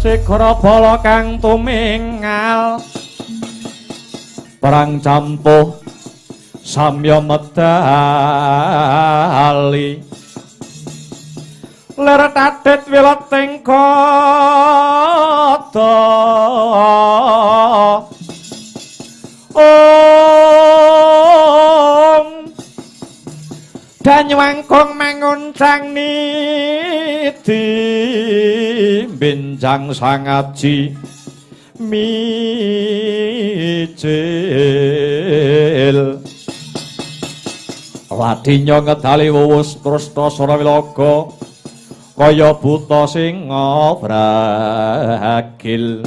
Sikra bala kang tumingal perang campuh samya medali ler tadet wileting kata Danyuangkong manguncang niti benjang sangaji mijil Wadinyo ngedali wuwus Trusna Surawilaga kaya buta singa bragil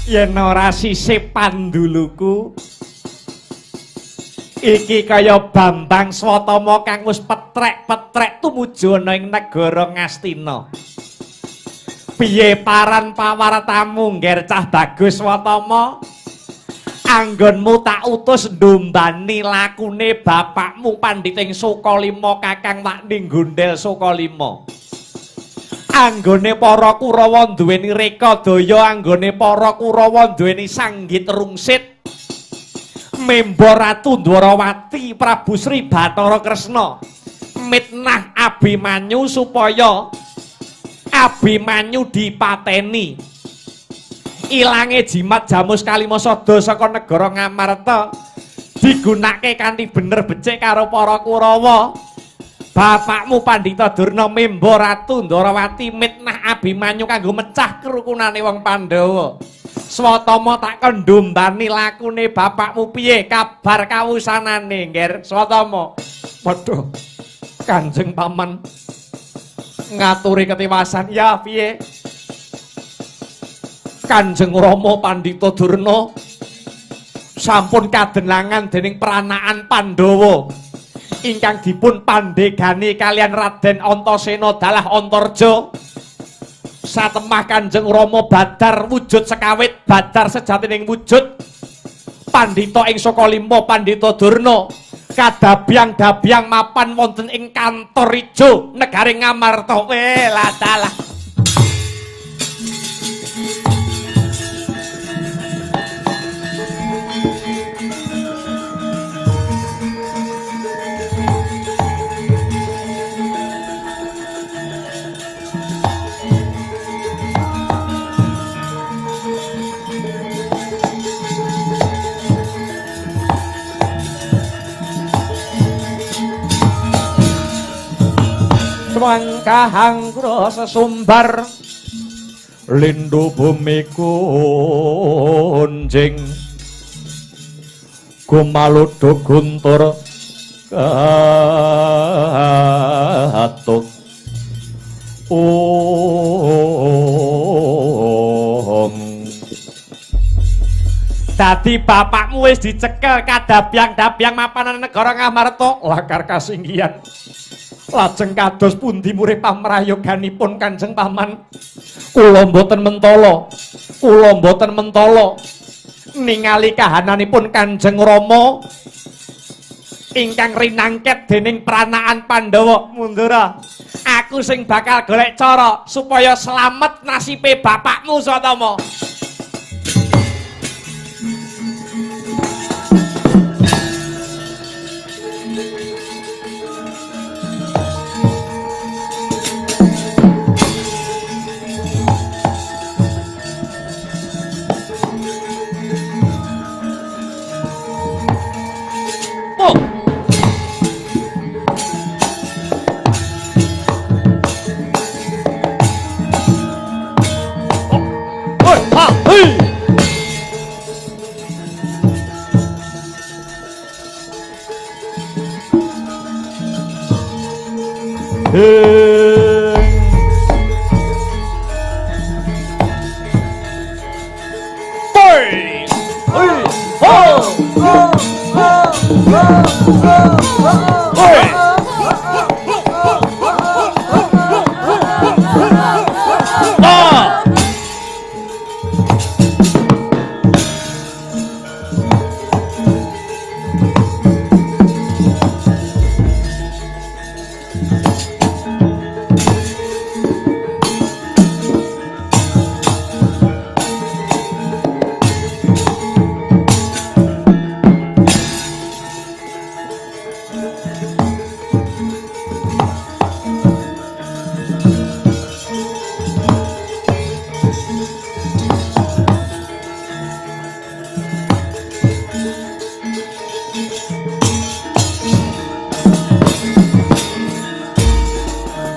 yen ora sisih panduluku iki kaya Bambang Swatama kang wis petrek-petrek tumuju ana ing negara Ngastina. Piye paran pawartamu ngger cah Bagus Swatama? Anggonmu tak utus ndombani lakune bapakmu Panditing Sukalima Kakang Wakni Gondel Sukalima. Anggone para Kurawa duweni reka daya, anggone para Kurawa duweni sanggit rungsit. Memba Ratu Ndwarawati Prabu Sri Bathara Kresna mitnah Abimanyu supaya Abimanyu dipateni. Ilange jimat Jamus Kalimasada saka negara Ngamarta digunakake kanthi bener becik karo para Kurawa. Bapakmu Pandhita Durna memba Ratu Ndwarawati mitnah Abimanyu kanggo mecah kerukunane wong Pandhawa. Swatama tak kendhombani lakune bapakmu piye kabar kawusanane ngger Swatama? Padha Kanjeng Paman ngaturi ketiwasan ya piye? Kanjeng Rama Pandhita Durna sampun kadenangan dening peranaan Pandhawa ingkang dipun pandegani kalian Raden Antasena dalah Antarja. Satemah Kanjeng Rama badar wujud sekawit, badar sejatining wujud Pandhita ing Sukalima Pandhita Durna kadabyang-dabyang mapan wonten ing kantor ijo negari Ngamarta. Lah dalah Wangkahang sesumbar lindu bumi kunjing gumaluduk guntur katuk dadi bapakmu wis dicekel kadabyang-dabyang mapanan negara Ngamarta lakar kasinggihan. Lajeng kados pundi murih pamrayoganipun Kanjeng Paman? Kula mboten mentala ningali kahananipun Kanjeng Rama ingkang rinangket dening pranaan Pandhawa. Mundura aku sing bakal golek cara supaya slamet nasibe bapakmu Swatama.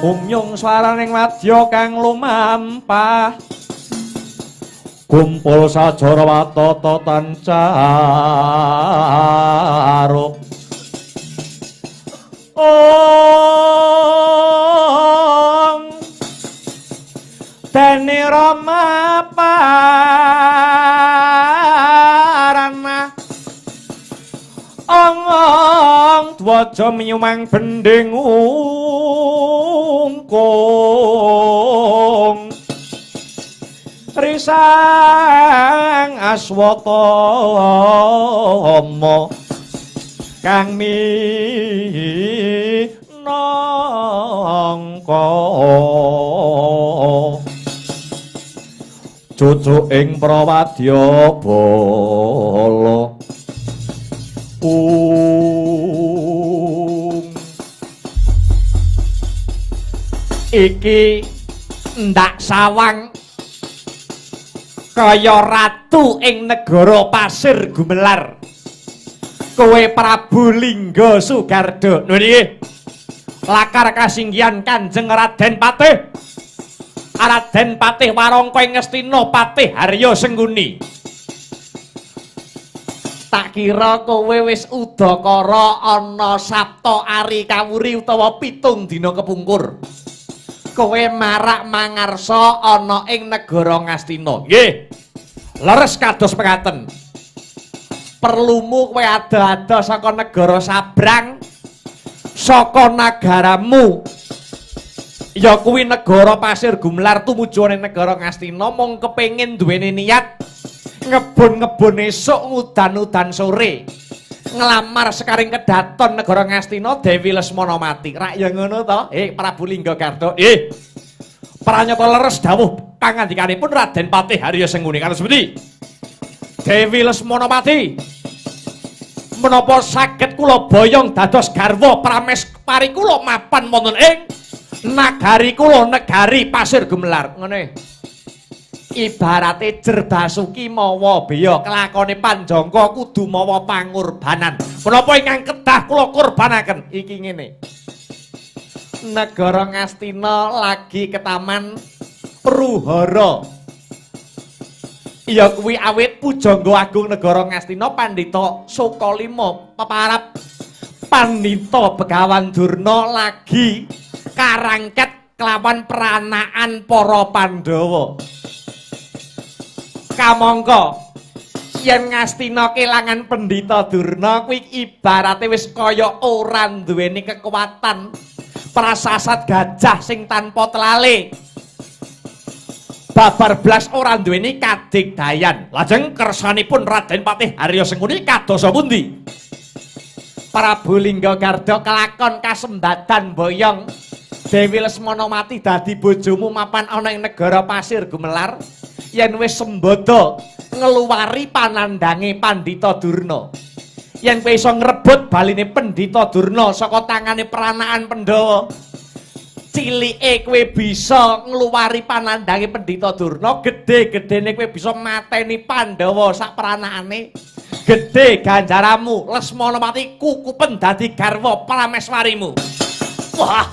umyung swaraning wadya kang lumampah kumpul sajara watata tancaruk dene Rama parana ong dwaja miyumang bending ungkung risang aswatama kang minangka cucuk ing prawadya bala iki ndak sawang kaya ratu ing negara pasir gumelar kowe Prabu Lingga Sugarda nggih lakar kasinggihan Kanjeng Raden Patih Raden Patih Warangka ing Ngastina Patih Harya Sengguni tak kira kowe wis udakara ana Sabta Ari Kawuri utawa 7 dina kepungkur kowe marak mangarsa ana ing negara Ngastina nggih leres kados pekaten perlumu kowe ada-ada saka negara sabrang saka nagaramu ya kuwi negara pasir gumelar tumuju ning negara Ngastina mung kepengin duweni niat ngebon-ngebon esuk ngudan-udan sore nglamar sekaring kedaton negara Ngastina Dewi Lesmana mati rak ya ngono to Prabu Lingga Garda pranyata leres dawuh pangandikanipun Raden Patih Harya Sengguni kados pundi Dewi Lesmana mati menapa saged kula boyong dados garwa pramespari kula mapan wonten ing nagari kula negari pasir gumelar ngene ibarate jer basuki mawa beya kelakone panjangka kudu mawa pangorbanan menapa ingkang kedah kula korbanaken iki ngene negara Ngastina lagi ketaman Ruhara iya kuwi awit pujangga agung negara Ngastina Pandhita Sukalima peparap Pandhita Begawan Durna lagi karangket kelawan peranaan para Pandhawa kamangka yen Ngastina kelangan Pandhita Durna kuwi ibarate wis kaya ora duweni kekuatan prasasat gajah sing tanpa telale babar blas ora duweni kadigdayan lajeng kersanipun Raden Patih Harya Sengguni kadosa pundi Prabu Lingga Garda kelakon kasembadan boyong Dewi Lesmana mati dadi bojomu mapan ana ing negara pasir gumelar yen wis sembada ngeluwari panandange Pandhita Durna yen kowe iso ngrebut baline Pandhita Durna saka tangane peranaan Pandhawa cilike kowe bisa ngluwari panandange Pandhita Durna gedhe-gedhene kowe bisa mateni Pandhawa sak peranaane gedhe ganjaramu Lesmana mati kukupen dadi garwa prameswarimu wah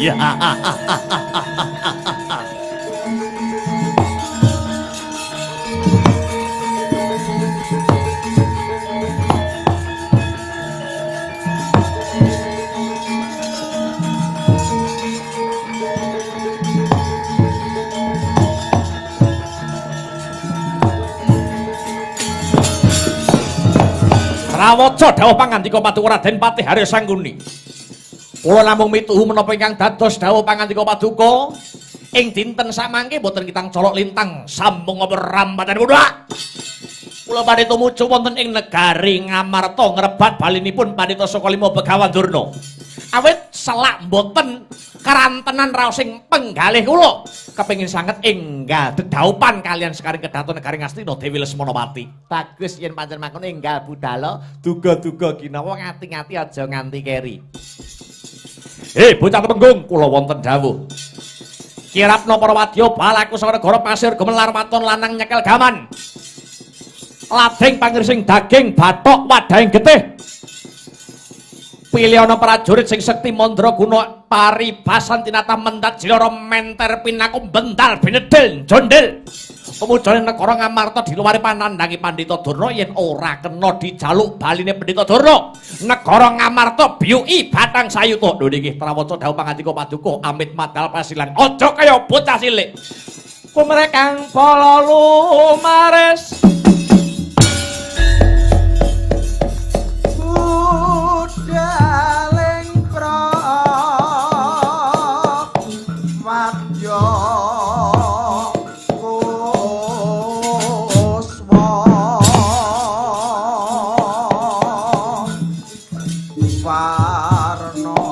ya Rawaca dawuh pangandika Paduka Raden Patih Harya Sengguni. Kula namung mituhu menapa ingkang dados dawuh pangandika Paduka ing dinten samangke boten kitang colok lintang sambung prambadan kula. Kula badhe tumuju wonten ing negari Ngamarta ngrebat balinipun Pandhita Sukalima Begawan Durna. Awit selak boten karantenan raos sing penggalih kula kepengin sanget enggal dedaupan kalian sekaring kedaton negari Ngastina Dewi Lesmana mati. Bagus yen pancen mangkono enggal budala duga-duga ginawa ngati-ngati aja nganti keri. Bocah Temenggung kula wonten dawuh. Kirapna para wadya balaku saka negara pasir gemelar maton lanang nyekel gaman. Lading pangirsing daging bathok wadahing getih. pilih ana prajurit sing sekti mandraguna paribasan tinata mentat jilara menter pinaku bental binedel jondel pemujane negara Ngamarta diluwari panandangi Pandhita Durna yen ora kena dijaluk baline Pandhita Durna negara Ngamarta biyuki batang sayuta lho niki trawaca dawuh pangandika paduka amit madal pasilan aja kaya bocah cilik kumrekang pala lumares daling prawadya kuswa warna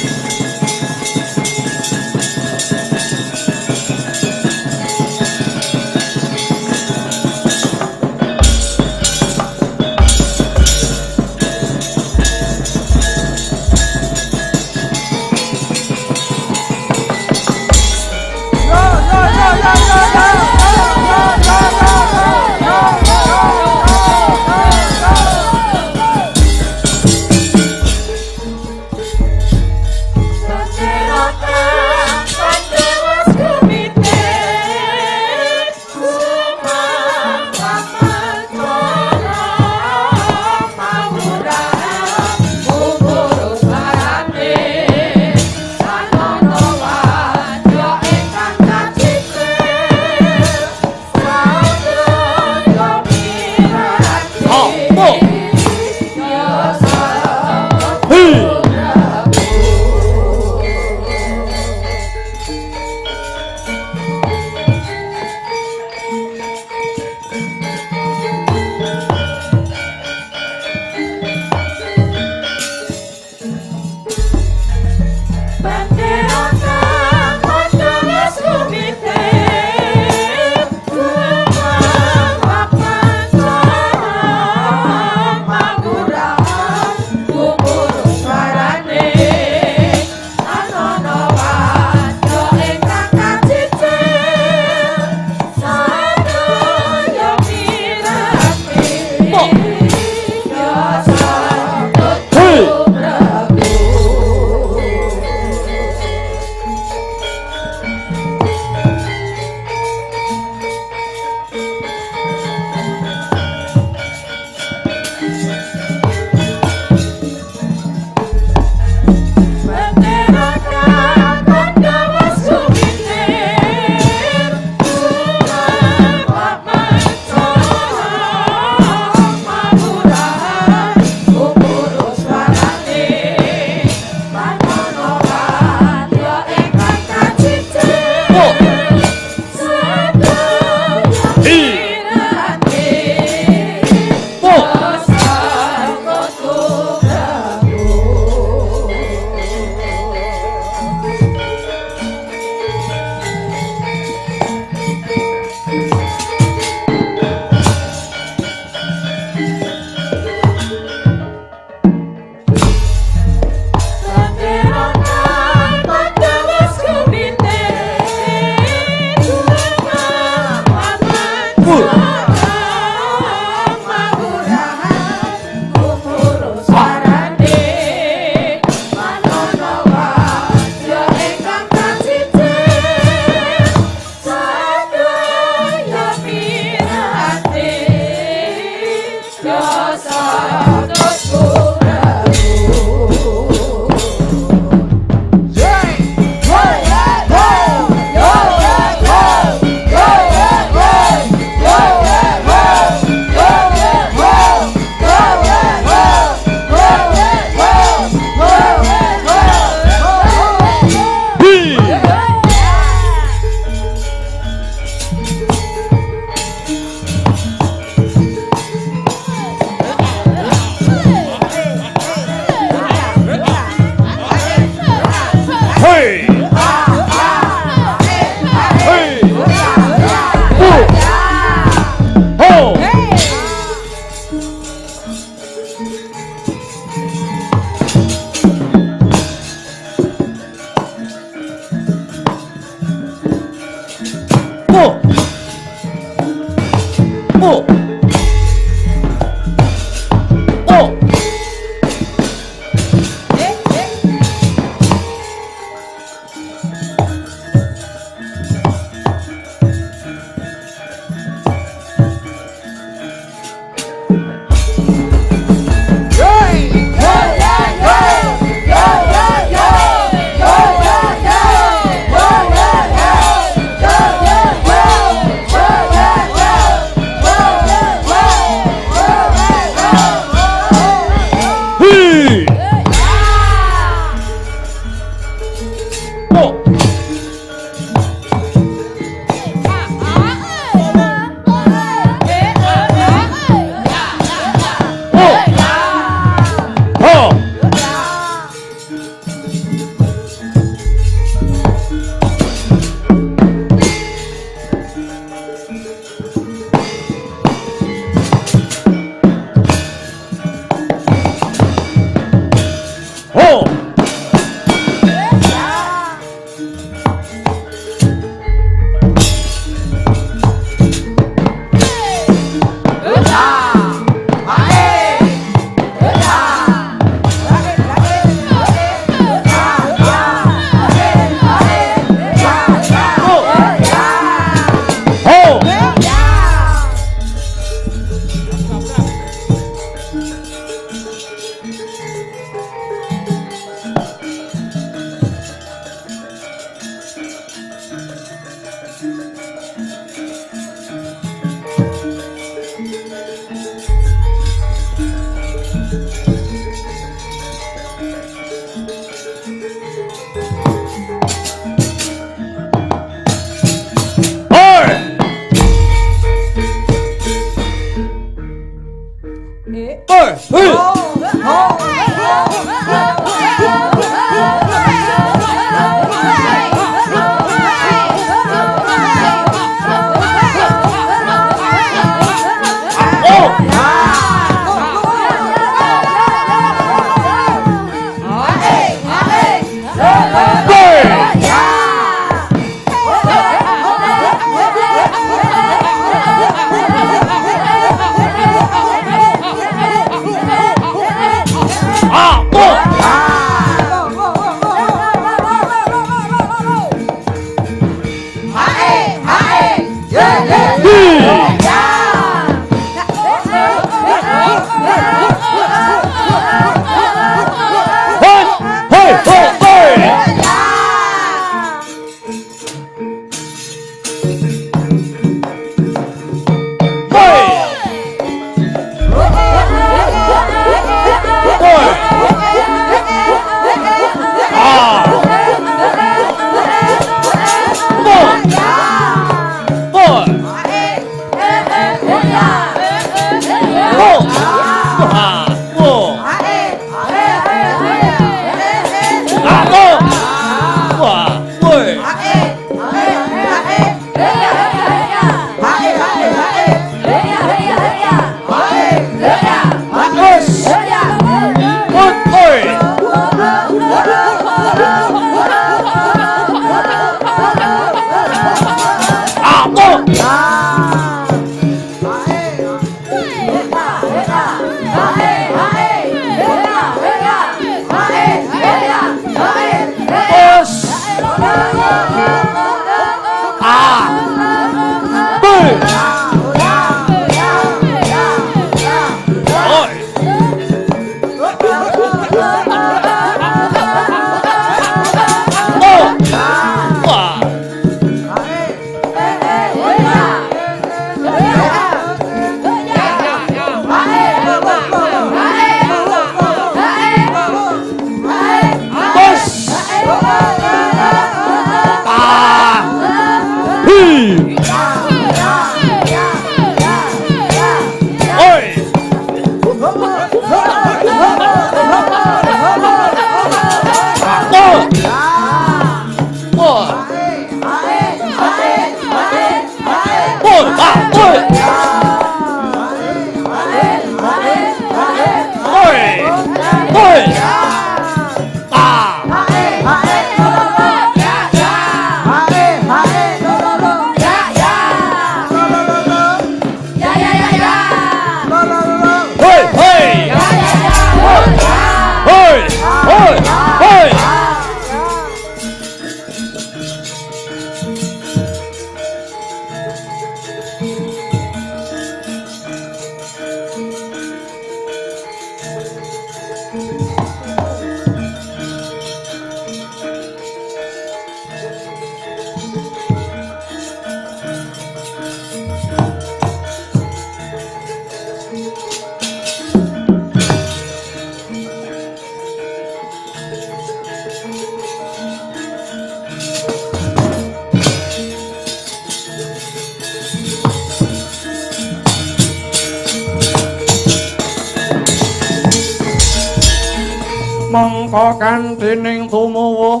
Mongko kanthi ning tumuwuh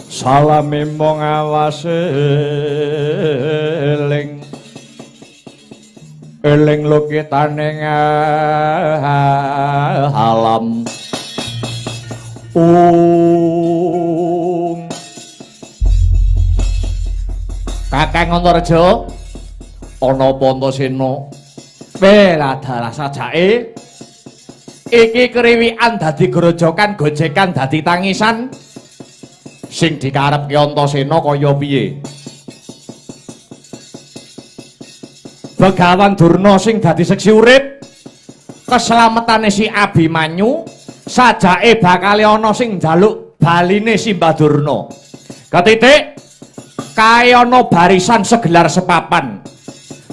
salame mong awase eling lukitaning alam Kakang Antareja ana apa Antasena bela dalah sajake iki kriwikan dadi grojokan gojekan dadi tangisan sing dikarepke Antasena kaya piye Begawan Durna sing dadi seksi urip keselamatane si Abimanyu sajake bakal ana sing njaluk baline Simbah Durna ketitik kae ana barisan segelar sepapan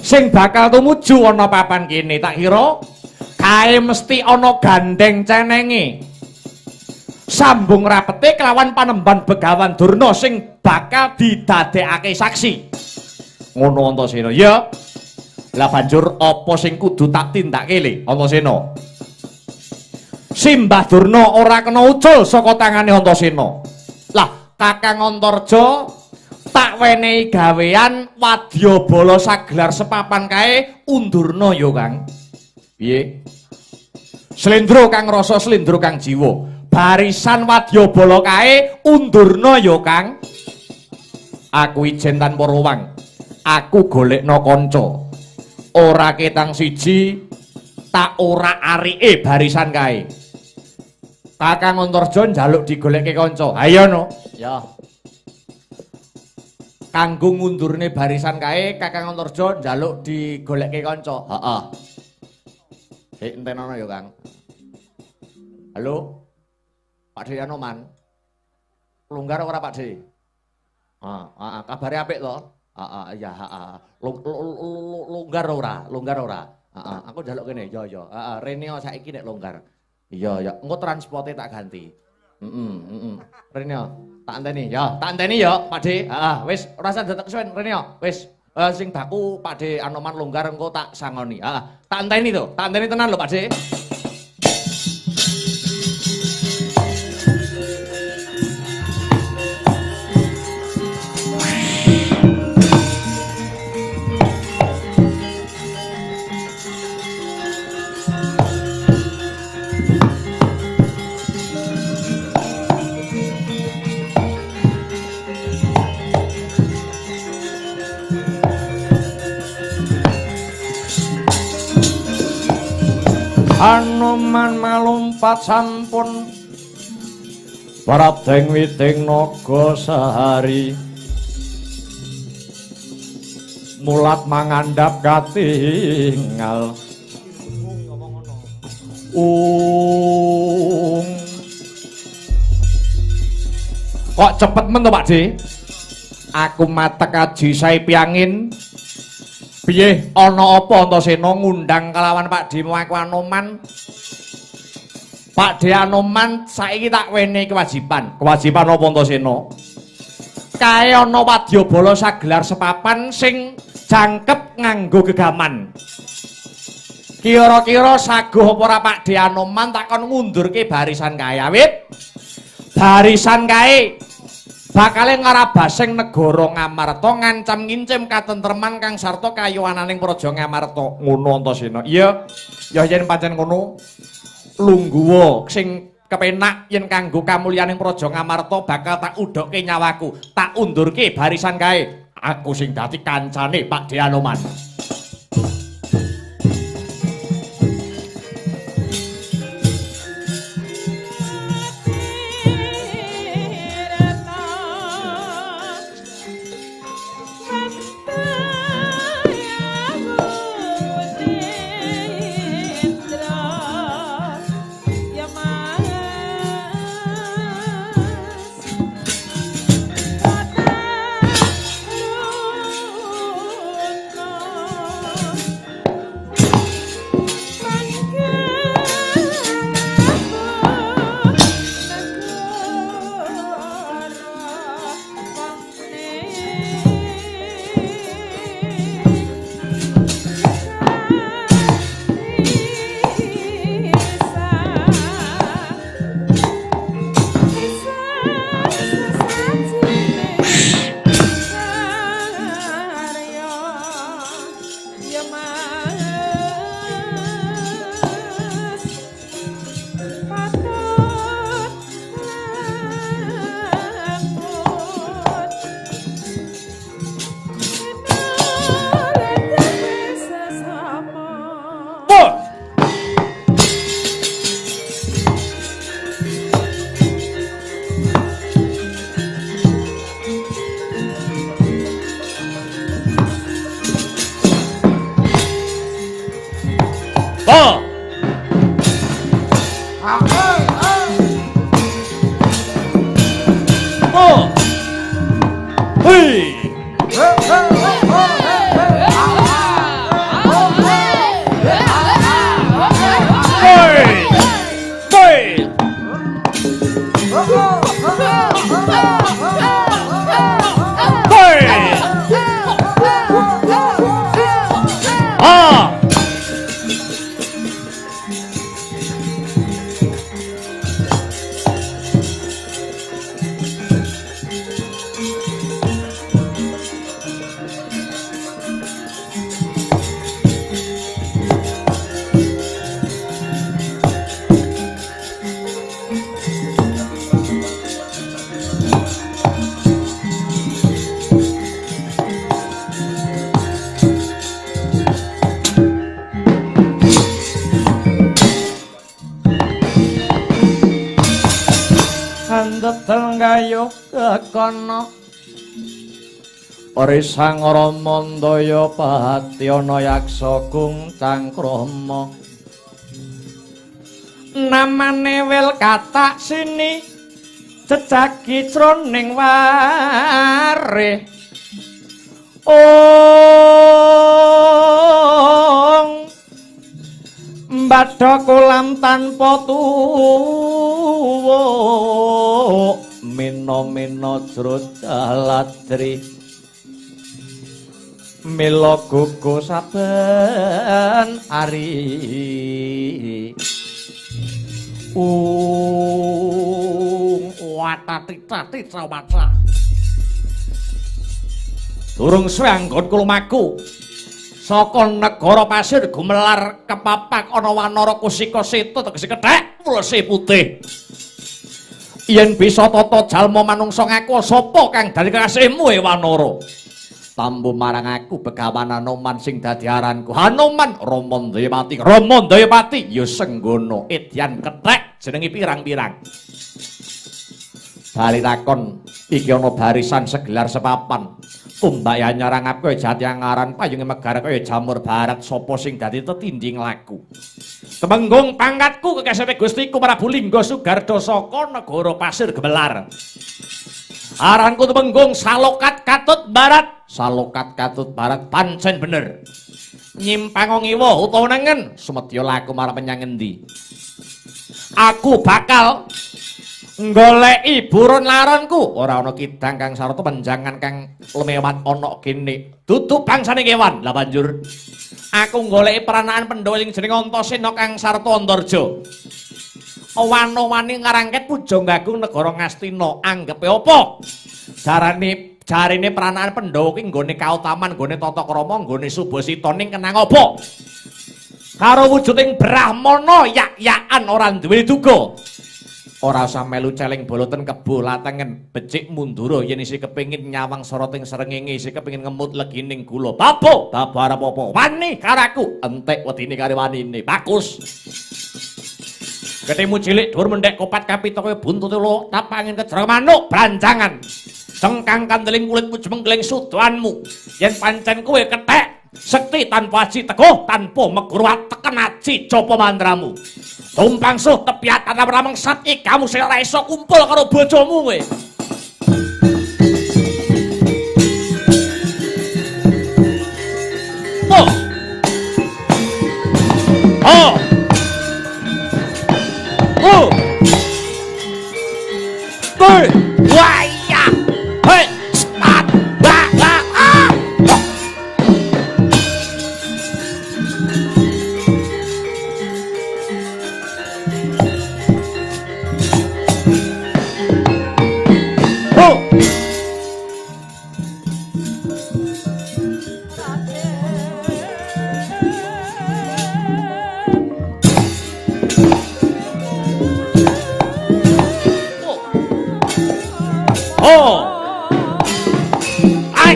sing bakal tumuju ana papan kene tak kira kae mesti ana gandeng cenenge sambung rapete kelawan panemban Begawan Durna sing bakal didadekake saksi ngono Antasena ya lah banjur apa sing kudu tak tindake le Antasena Simbah Durna ora kena ucul saka tangane Antasena lah Kakang Antareja tak wenehi gawean wadyabala sagelar sepapan kae undurna ya Kang piye Slendro kang rasa slendro kang jiwa barisan wadyabala kae undurna ya Kang aku ijen tanpa ruwang aku golekno kanca ora ketang siji tak ora arike barisan kae Kakang Antareja njaluk digolekke kanca ayo no ya kanggo ngundurne barisan kae Kakang Antareja njaluk digolekke kanca heeh entenono ya Kang. Halo. Pak De Anoman. Longgar ora Pak De? Heeh, kabare apik to? Heeh, iya, heeh. Longgar ora? Longgar ora? Heeh, aku njaluk kene. Ya ya. Heeh, Reneo saiki nek longgar. Iya ya, engko transporte tak ganti. Reneo, tak anteni ya. Tak anteni ya, Pak De. Heeh, wis ora usah dadak kesuwen Reneo. Wis sing baku Pak De Anoman longgar engko tak sangoni. Heeh. Tak anteni to. Tak anteni tenan lho Pak De. Anoman malumpat sampun Prateng witing naga sehari mulat mangandhap katingal kok cepet men to Pak De aku matek aji sae piangin piye ana apa Antasena ngundang kelawan Pak De Muaku Anoman Pak De Anoman saiki tak wenehi kewajiban apa Antasena kae ana wadyabala sagelar sepapan sing jangkep nganggo gegaman Kira-kira saguh apa ora Pak De Anoman takon ngundurke barisan kae awit barisan kae bakale ngarabasing negara Ngamarta ngancam ngincim katentreman kang sarta kayuwananing praja Ngamarta ngono Antasena. Iya ya yen pancen ngono lungguwa sing kepenak yen kanggo kamulyaning praja Ngamarta bakal tak udhokke nyawaku tak undurke barisan kae aku sing dadi kancane Pak De Anoman. Gayuh kekono Risang Ramandaya Patyana Yaksa Gung Cangkrama namane wil katak sini jejagi jroning wareh mbadha kolam tanpa tuwa mina-mina jrodaladri mila gugu saben ari watati-tati sawatsa durung suwe anggonku lumaku saka negara pasir gumelar kepapak ana wanara kusika seta tegese kethek wulese putih. Yen bisa tata jalma manungsa ngaku sapa kang dadi kasihmu Wanara? Tambu marang aku Begawan Anoman sing dadi aranku. Anoman Ramandayapati. Ramandayapati ya senggono edyan kethek jenenge pirang-pirang. Bali takon iki ana barisan segelar sepapan. Kumbayan nyarang kowe Jatiang aran payunge megara kaya jamur barat sapa sing dadi tetinding laku. Temenggung pangkatku kekasih Gustiku Prabu Lingga Sugarda saka negara Pasir Gemelar. Aranku Temenggung Salokat Katut Barat. Salokat Katut Barat pancen bener. Nyimpang ngiwa utawa nengen sumedya laku marang menyang endi. Aku bakal goleki buron laronku ora ana kidang kang sarta penjangan kang lemewat ana kene. Dudu bangsane kewan. Lah banjur Aku goleki peranaan Pandhawa sing jeneng Antasena kang sarta Antarja. Wano-wani ngarangket Pujanggagung negara Ngastina. Anggepe apa? Jarine peranaan Pandhawa ki nggone kautaman, nggone tata krama, nggone Subasita ning kenang apa? Karo wujuding Brahmana yak-yakan ora duwe duga. Ora usah melu celeng boloten kebo latengen becik mundura yen isih kepengin nyawang soroting srengenge isih kepengin ngemut legining gula. Babo, babo arep apa? Wani karaku entek wedine karo wanine. Bagus. Ketemu cilik dhuwur mendhek kopat kapita kowe buntute lo tapangin kejero manuk branjangan. Cengkang kandeling kulit mujemengling sudanmu. Yen pancen kowe kethek sekti tanpa aji teguh tanpa megur teken aji japa mandramu. Tumpang suh tepiat ana ramengsat iki kamu sing ora iso kumpul karo bojomu kowe. Oh. Oh. Oh. Hey, waya. Hey, spat. Ba ba ah. Oh. Oh. Ai.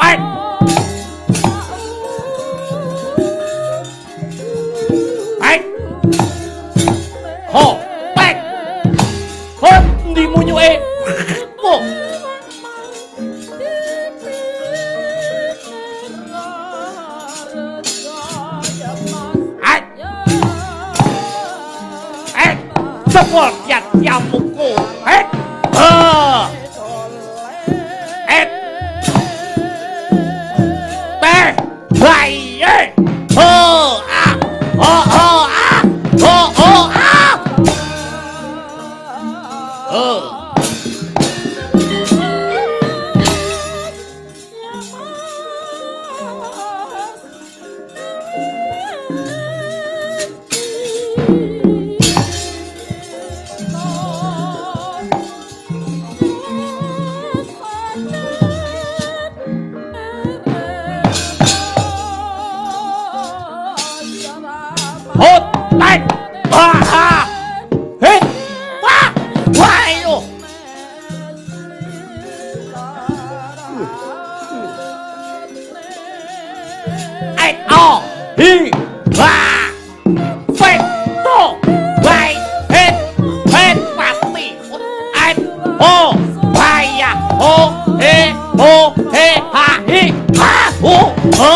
Ai. Ai. Ho, pek. Ho, ndi munyuke? Oh. Sepul kiat yamuku. Teh. Baye. Ho ah. Ho ho ah. Ho ho ah. Oh. Hốt tay ha hết quá quay luôn ai o hi va phết to quay hết hết bạc mì ai hô quay ya hô he ha hi ha hô hô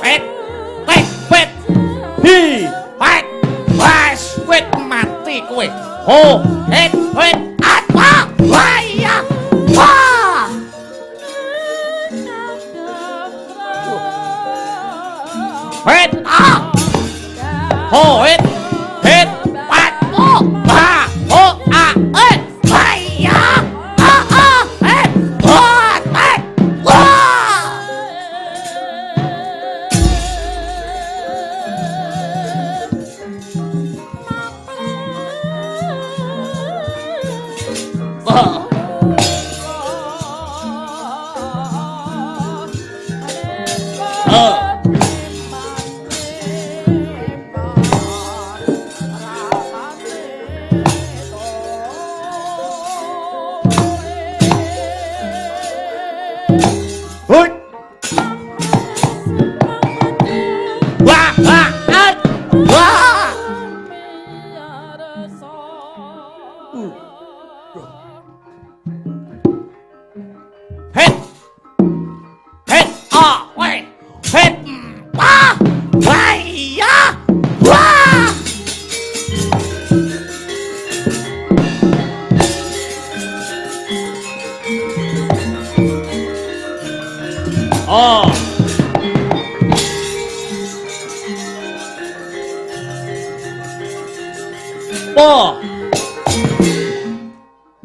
Pet, pet, pet, hi, pet, pas, pet mati kowe. Ho, het, apa, waya, wah. Pet, ah, ho, het, pet, oh, ba, ho, waya, het, wah, pet, wah.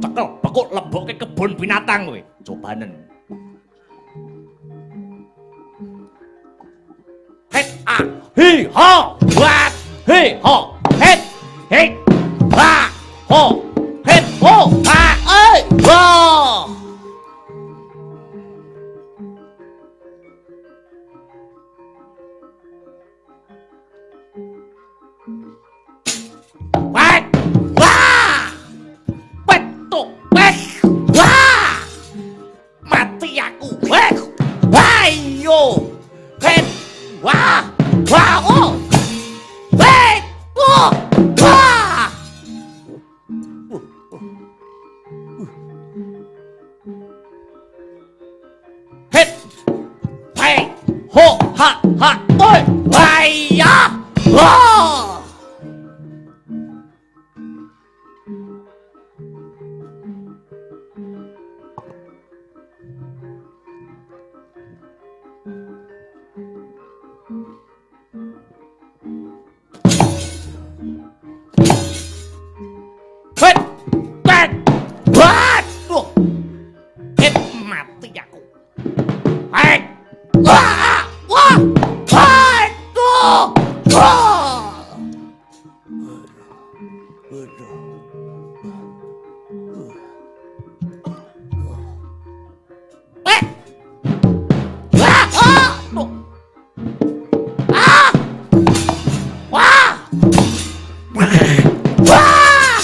Cekel bekuk lebokke kebun binatang kowe. Cobanen. Het a hi ho wat hi ho het het ha ho het ho ha ơi ho. Wat wah betuk weh wah mati aku weh ayo het wah wah oh weh oh wah het hey ho ha ha oi waya oh. Hei, ben, waduh, hei mati aku. Hei, wah, wah, waduh, wah. Hei, wah, waduh, ah, wah, wah.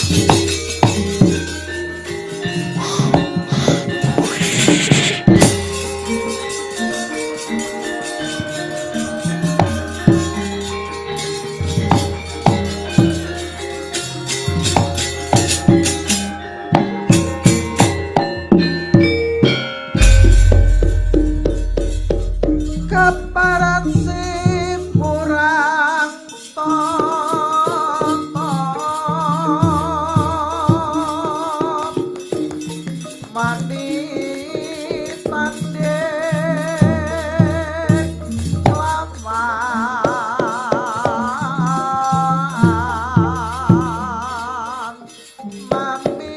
Kaparat simurang tonton mani tanding lawan mami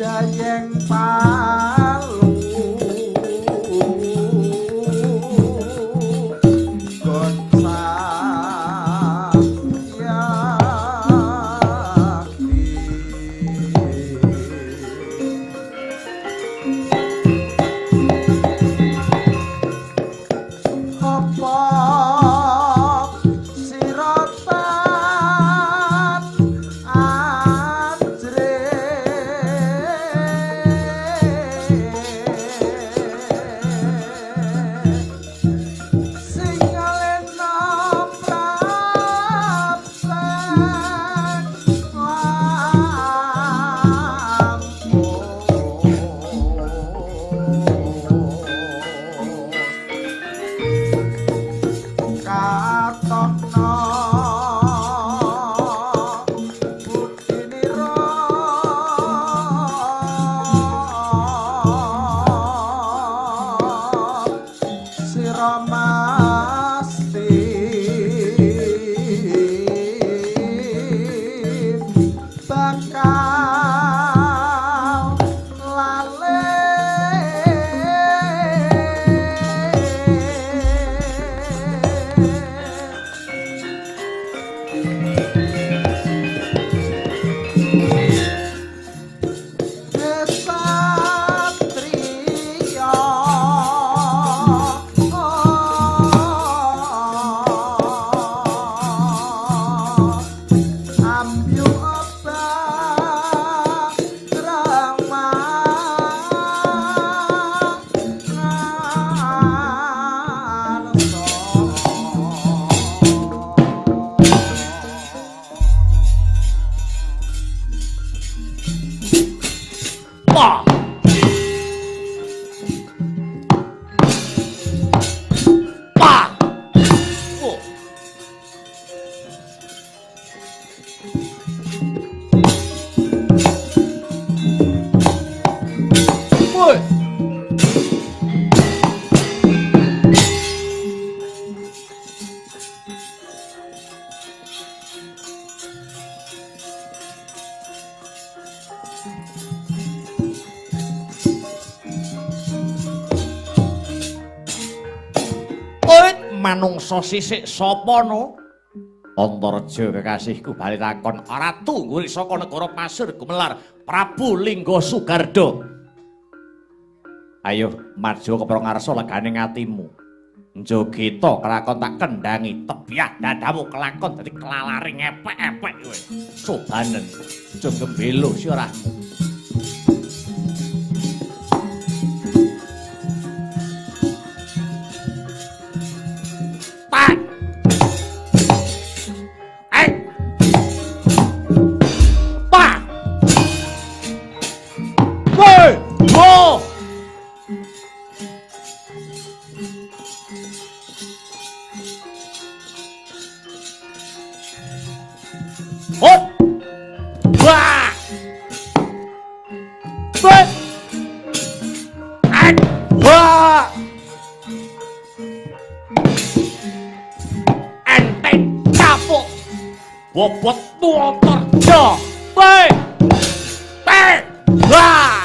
Jayeng palu gonsa apa siratan anjre Wah. Wah. Oh. Woi. Manungsa sisik sapa no? Antareja kekasihku bali takon ratu ngguri saka negara Pasir Gumelar Prabu Lingga Sugarda. Ayo maju kepro ngarsa legane atimu. Njogita kelakon tak kendhangi tebyah dadamu kelakon dadi kelalari ngepek-epek kowe. Sobanen aja gembelo si ora. Bobot Antareja. Woi. Wah.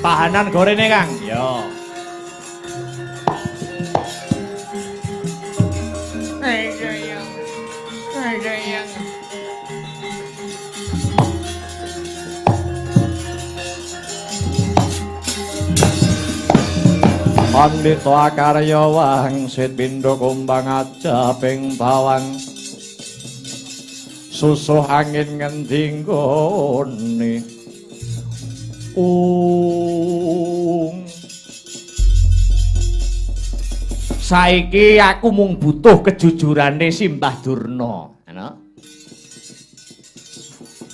Pahanan gorene Kang. Yo. Pandita akarya wangsit pindha kumbang ajaping bawang susuh angin ngendi nggone saiki aku mung butuh kejujurane Simbah Durna.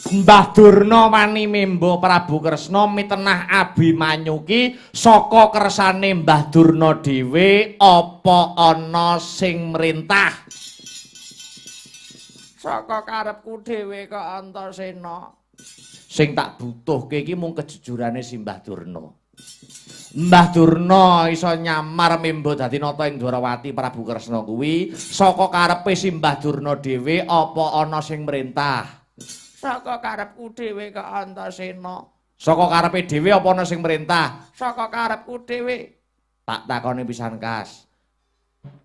Mbah Durna wani memba Prabu Kresna mitenah Abimanyu ki saka kersane Mbah Durna dhewe apa ana sing mrintah. Saka karepku dhewe kok Antasena. Sing tak butuhke iki mung kejujurane Simbah Durna. Mbah Durna iso nyamar memba dadi nata ing Dwarawati Prabu Kresna kuwi saka karepe Simbah Durna dhewe apa ana sing mrentah. Saka karepku dhewe kok Antasena. Saka karepe dhewe apa ana sing mrentah? Saka karepku dhewe. Tak takoni pisan Kas.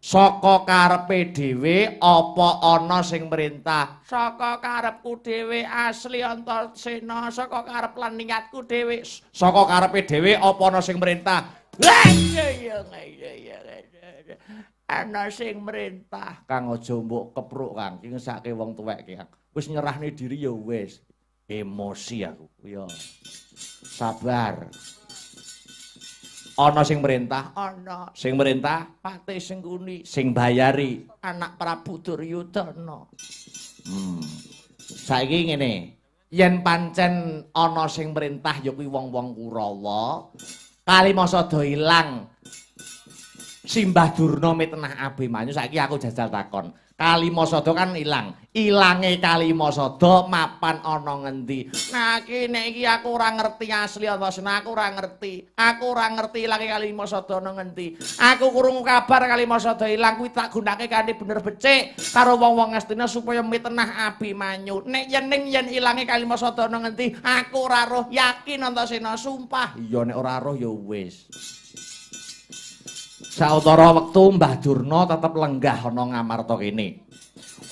Saka karepe dhewe apa ana sing mrentah? Saka karepku dhewe asli Antasena, saka karep lan niatku dhewe. Saka karepe dhewe apa ana sing mrentah? Ana sing mrentah. Kang aja mbok kepruk Kang, iki ngesake wong tuwek ki. Wis nyerahne diri ya wis. Emosi aku. Ya. Sabar. Ana sing merintah, ana sing merintah Patih Sengkuni, sing bayari anak Prabu Duryudana. Saiki ngene, yen pancen ana sing merintah ya kuwi wong-wong Kurawa, Kalimasada ilang. Simbah Durna mitenah Abimanyu, saiki aku jajal takon. Kalimasada kan ilang. Ilange Kalimasada mapan ana ngendi? Nah, nek iki aku ora ngerti asli Antasena, aku ora ngerti. Aku ora ngerti ilange Kalimasada ana ngendi. Aku krungu kabar Kalimasada ilang kuwi tak gunake kanthi bener becik karo wong-wong Astina supaya mitenah Abimanyu. Nek yen ilange Kalimasada ana ngendi, aku ora roh yakin Antasena sumpah. Iya nek ora roh ya wis. Sautara wektu Mbah Durna tetep lenggah ana ngamarta kene.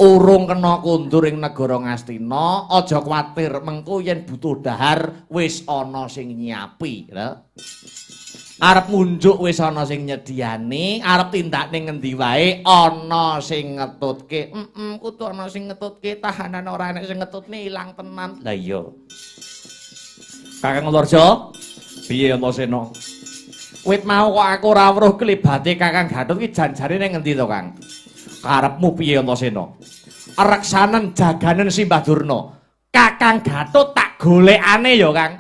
Urung kena kundur ing negara Ngastina, aja kuwatir mengko yen butuh dahar wis ana sing nyiapi, lho. Arep ngunjuk wis ana sing nyediani, arep tindak ning ngendi wae ana sing ngetutke. Kudu ana sing ngetutke, tahanan ora enek sing ngetutne ilang tenan. Lah iya. Kakang Lorja, piye Antasena? Wit mau kok aku ora weruh kelibate Kakang Gatut ki janjane ning ngendi to, Kang? Karepmu piye Antasena? Reksanen jaganen Simbah Durna. Kakang Gatut tak golekane ya, Kang.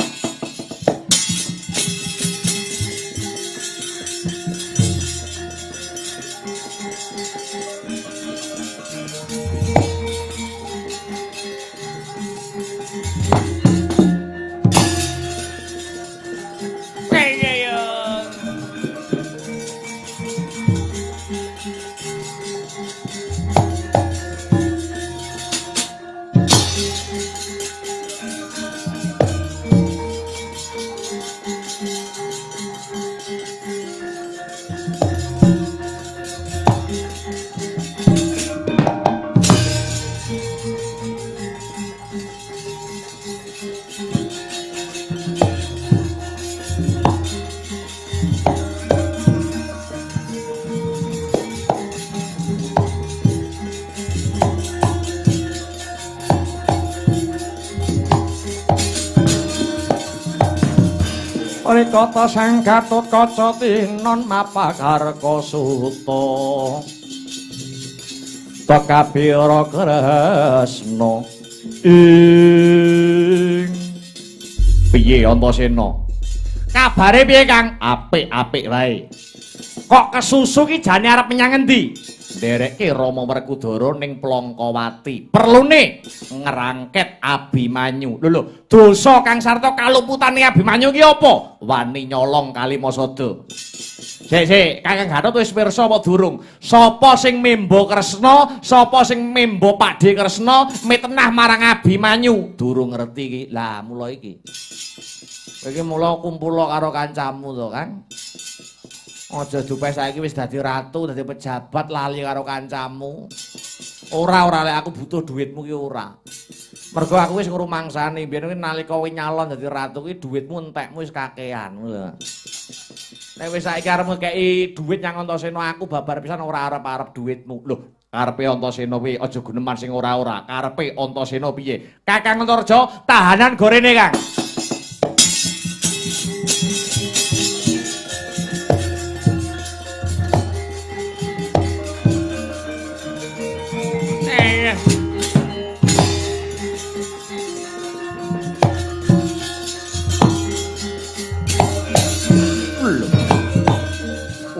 Rikata sang Gatut kaca tinon mapakarka suta Takabira Kresna ing piye Antasena? Kabare piye Kang? Apik-apik wae. Kok kesusu ki jane arep menyang endi? Nderekke Rama Werkudara ning Plangkawati. Perlune ngerangket Abimanyu. Lho, dosa Kang Sarta kaluputane Abimanyu ki apa? Wani nyolong Kalimasada. Sik, Kakang Gatut wis pirsa apa durung? Sapa sing memba Kresna, sapa sing memba Pakdhe Kresna mitenah marang Abimanyu? Durung ngerti iki. Lah, mula iki. Iki mula kumpul karo kancamu to, Kang. Aja dupe saiki wis dadi ratu, dadi pejabat lali karo kancamu. Ora lek aku butuh duitmu ki ora. Mergo aku wis ngrumangsani biyen kuwi nalika kowe nyalon dadi ratu ki duitmu entekmu wis kakean. Nek wis saiki arep ngekeki dhuwit nyang Antasena aku babar pisan ora arep-arep dhuwitmu. Lho, karepe Antasena kuwi aja guneman sing ora-ora. Karepe Antasena piye? Kakang Antarja tahanan gorene, Kang.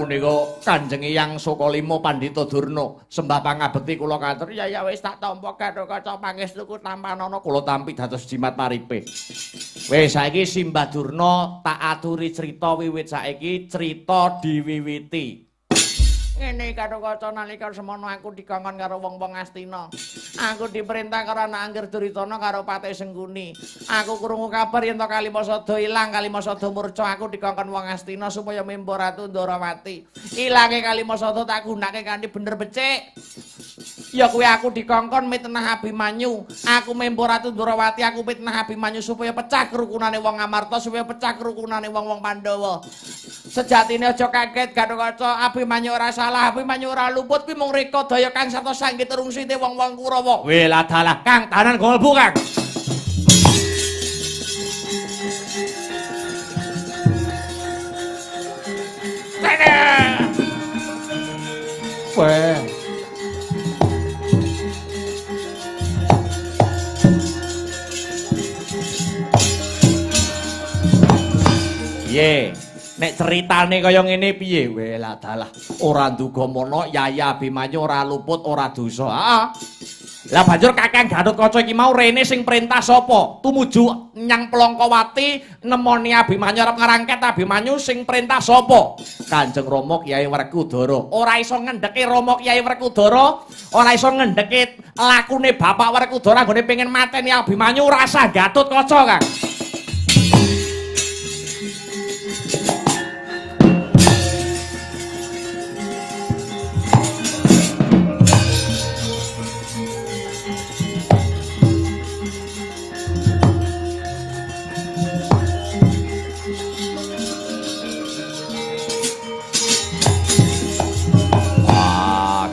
Punika Kanjeng Hyang Sukalima Pandhita Durna sembah pangabekti kula katur ya wis tak tampa Gatotkaca pangestuku tampanana kula tampi dados jimat paripe. Wis saiki Simbah Durna tak aturi crita wiwit saiki crita diwiwiti. Ngene Gatotkaca nalika semono aku dikongkon karo wong-wong Astina. Aku diperintah karo anak Anggir Duritana karo Patih Sengkuni. Aku krungu kabar yen to Kalimasada ilang, Kalimasada murca, aku dikongkon wong Astina supaya mimba Ratu Ndarawati. Ilange Kalimasada tak gunake kanthi bener becik. Ya kuwi aku dikongkon mitnah Abimanyu. Aku mimba Ratu Ndarawati, aku mitnah Abimanyu supaya pecah kerukunane wong Amarta, supaya pecah kerukunane wong-wong Pandhawa. Sejatine aja kaget Gatotkaca, Abimanyu ora salah, Abimanyu ora luput, kuwi mung reka daya kang sarta sanggit rungsite wong-wong Kurawa. Weh lah dalah, Kang, tahanan golbu, Kang. Weh. Ye. Nek ceritane kaya ngene piye? Weh lah dalah. Ora nduga mono Yaya Abimanyu ora luput, ora dosa. Heeh. Lah banjur Kakang Gatotkaca iki mau rene sing perintah sapa? Tumuju nyang Plongkowati nemoni Abimanyu arep ngrangket Abimanyu sing perintah sapa? Kanjeng Rama Kyai Werkudara. Ora iso ngendheki Rama Kyai Werkudara, ora iso ngendheki lakune Bapak Werkudara anggone pengen mateni Abimanyu rasa Gatotkaca, Kang.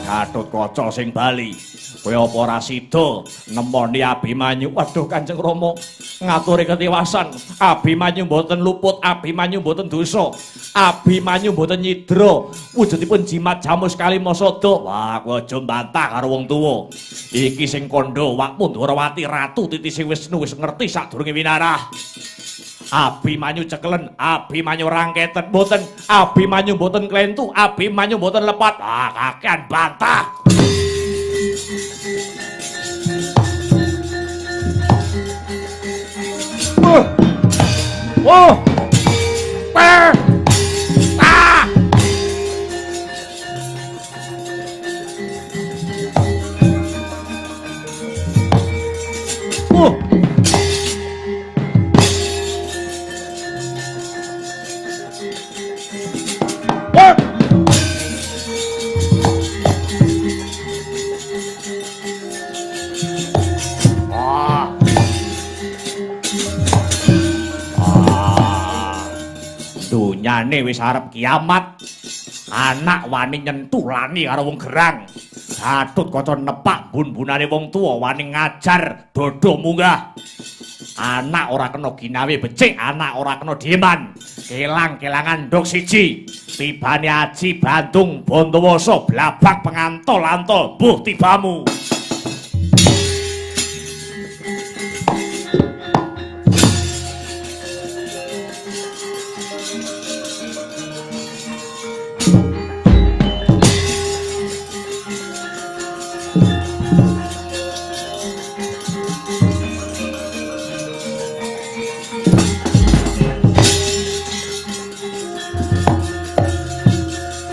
Gatotkaca sing bali. Kowe apa ora sida nemoni Abimanyu? Waduh Kanjeng Rama, ngaturi ketiwasan. Abimanyu mboten luput, Abimanyu mboten dosa. Abimanyu mboten nyidra. Wujudipun jimat Jamus Kalimasada. Wah, kowe aja mbantah karo wong tuwa. Iki sing kandha wakmu Ndarawati Ratu Titise Wisnu wis ngerti sadurunge winarah. Abimanyu cekelen, Abimanyu rangketen mboten, Abimanyu mboten klentu, Abimanyu mboten lepat. Ah, kakean bantah. Oh. Ah. Dunyane wis arep kiamat. Anak wani nyentulani karo wong gerang. Gatotkaca nepak bun-bunane wong tuwa wani ngajar dodo munggah. Anak ora kena ginawe becik, anak ora kena dieman. Kelang-kelangan ndok siji. Tibane Aji Bandung Bantawasa blabak pengantol-antol mbuh tibamu.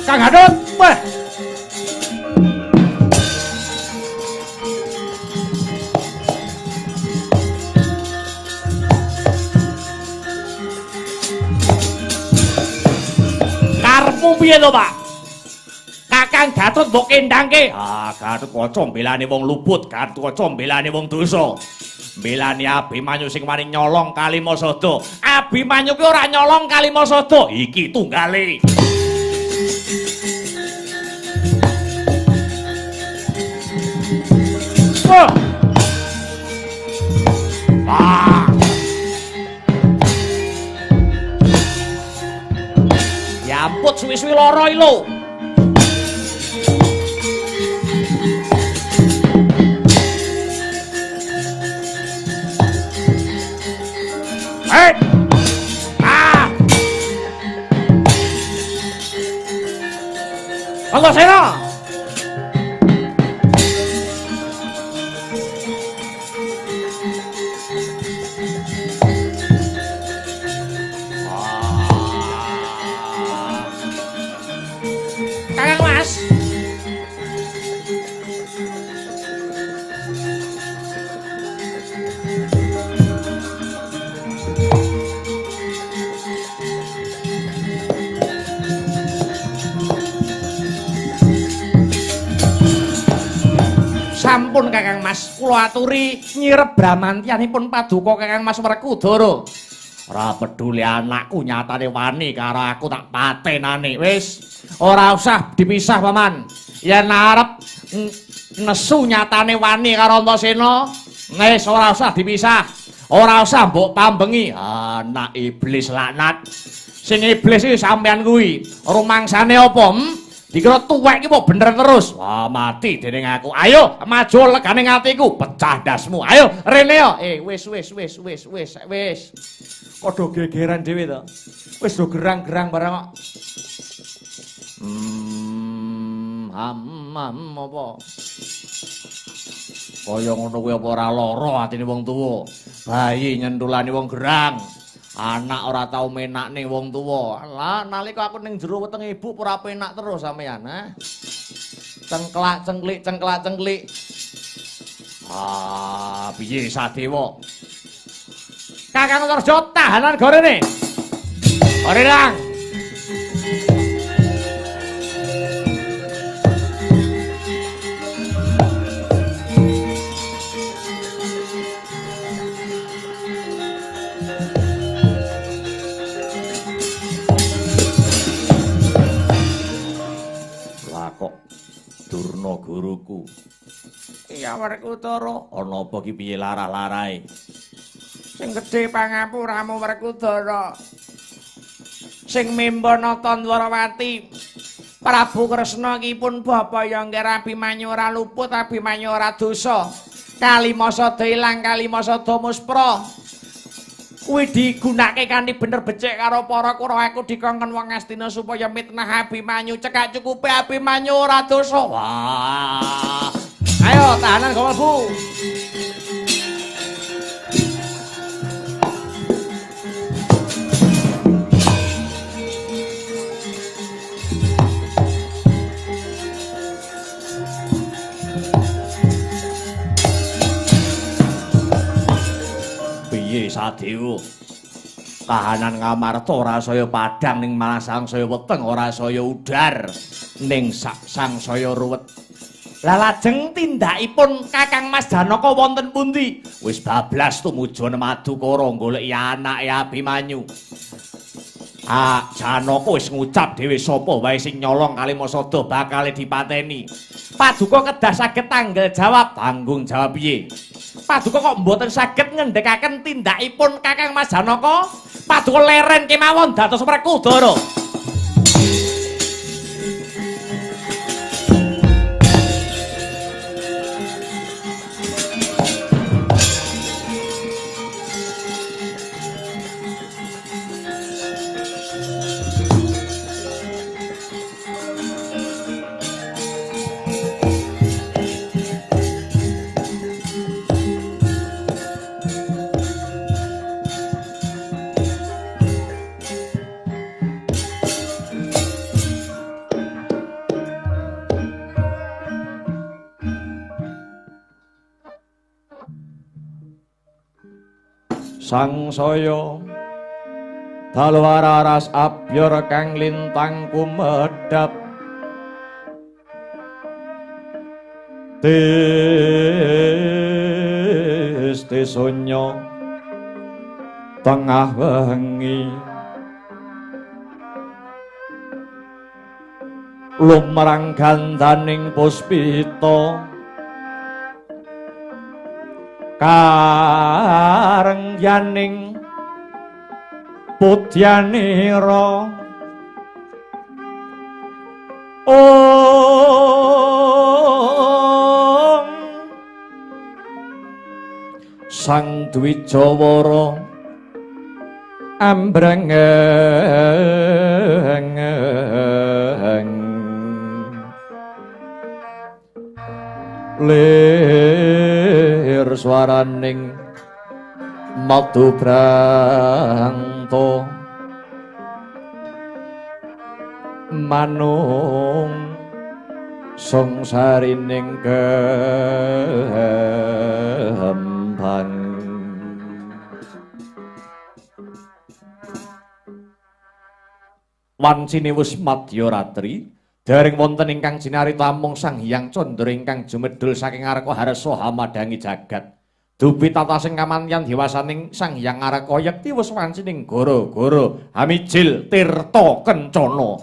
Kang Hadut, weh. Karepmu piye to, Pak? Kakang Gatot mbok kendhangke. Ah, Gatotkaca mbelane wong luput, Gatotkaca mbelane wong dosa. Mbelani Abimanyu sing wani nyolong Kalimasada. Abimanyu ki ora nyolong Kalimasada, iki tunggale. Ya ampun suwi-suwi lara iki lho. Antasena. Kakang Mas. Sampun Kakang Mas, kula aturi nyirep bramantianipun paduka Kakang Mas Werkudara. Ora peduli anakku nyatane wani karo aku tak patenane. Wis, ora usah dipisah Paman. Yen arep nesu nyatane wani karo Antasena, wis ora usah dipisah. Ora usah mbok pambengi. Anak iblis laknat. Sing iblis iki sampean kuwi. Rumangsane apa? Dikira tuwek iki kok bener terus. Wah, mati dening aku. Ayo, maju legane atiku, pecah ndasmu. Ayo, rene yo. Wis. Padha gegeran dhewe to. Wis do gerang-gerang barang kok. Apa? Kaya ngono kuwi apa ora lara atine wong tuwa. Bayi nyentulani wong gerang. Anak ora tau menak ning wong tuwa. Lah nalika aku ning jero weteng ibu ora penak terus sampean, ha. Cengklak-cengklik. Piye Sadewa? Kakang Antarja tahanan gorene. Ore lang. Durna guruku. Iya Werkudara. Ana apa ki piye larah-larahe? Sing gedhe pangapuramu Werkudara. Sing mimbana Tandwarawati. Prabu Kresna ki pun bapa Yangger Abimanyu ora luput, Abimanyu ora dosa. Kalimasada ilang, Kalimasada muspra. Kuwi digunakake kanthi bener becik karo para Kurawa aku dikongkon wong Astina supaya mitnah Abimanyu, cekak cukupe Abimanyu ora dosa. Wah. Ayo tahanan kok mlebu. Piye Sadewa? Kahanan Ngamarta ora saya padhang ning malah sangsaya weteng ora saya udar ning sangsaya ruwet. Lah lajeng tindakipun Kakang Mas Janaka wonten pundi? Wis bablas tumuju Madukara goleki anake Abimanyu. Janaka wis ngucap dhewe sapa wae sing nyolong Kalimasada bakal dipateni. Paduka kedah saged tanggal jawab, tanggung jawab piye? Paduka kok mboten saged ngendhekaken tindakipun Kakang Mas Janaka? Paduka leren kemawon dados Werkudara. Sangsaya dalwararas abyor kang lintang kumedhap tis Gusti Sonya tengah wengi lumrang gandaning puspita karengyaning pudyanira Om Sang Dwijawara ambrengeng lir swaraning madu brangta manung sangsarining kembang wancine wis madya ratri dereng wonten ingkang jinarita mung Sang Hyang Candra ingkang jumedhul saking Arka Harsa hamadangi jagat dupi tatasing kamanyan diwasaning Sang Hyang Arka yekti wis wancining gara-gara hamijil tirta kencana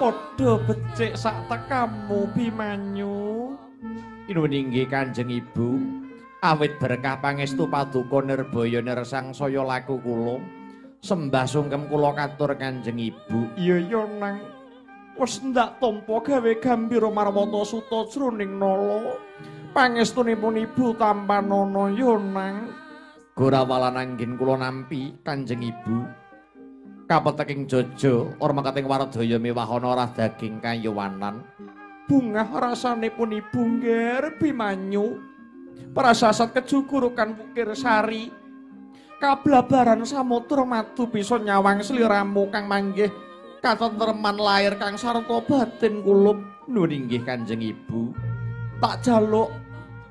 padha becik sak tekamu Bimanyu. Inuwun inggih Kanjeng Ibu, awit berkah pangestu paduka Nirbaya nirsang saya laku kula. Sembah sungkem kula katur Kanjeng Ibu. Iya ya nang wis ndak tampa gawe gambira marwata suta jroning nala. Pangestunipun ibu tampa nono ya nang. Gorawalan anggen kula nampi Kanjeng Ibu. Kapeteking Jaja orma kating Wardaya mewahana rah daging kayuwanan. Bungah rasanipun ibu ngger Bimanyu. Prasasat kejugurukan Wukir Sari. Kablabaran samudra madu bisa nyawang sliramu kang manggih katentreman lair kang sarta batin kulup. Nuwun inggih Kanjeng Ibu. Tak jaluk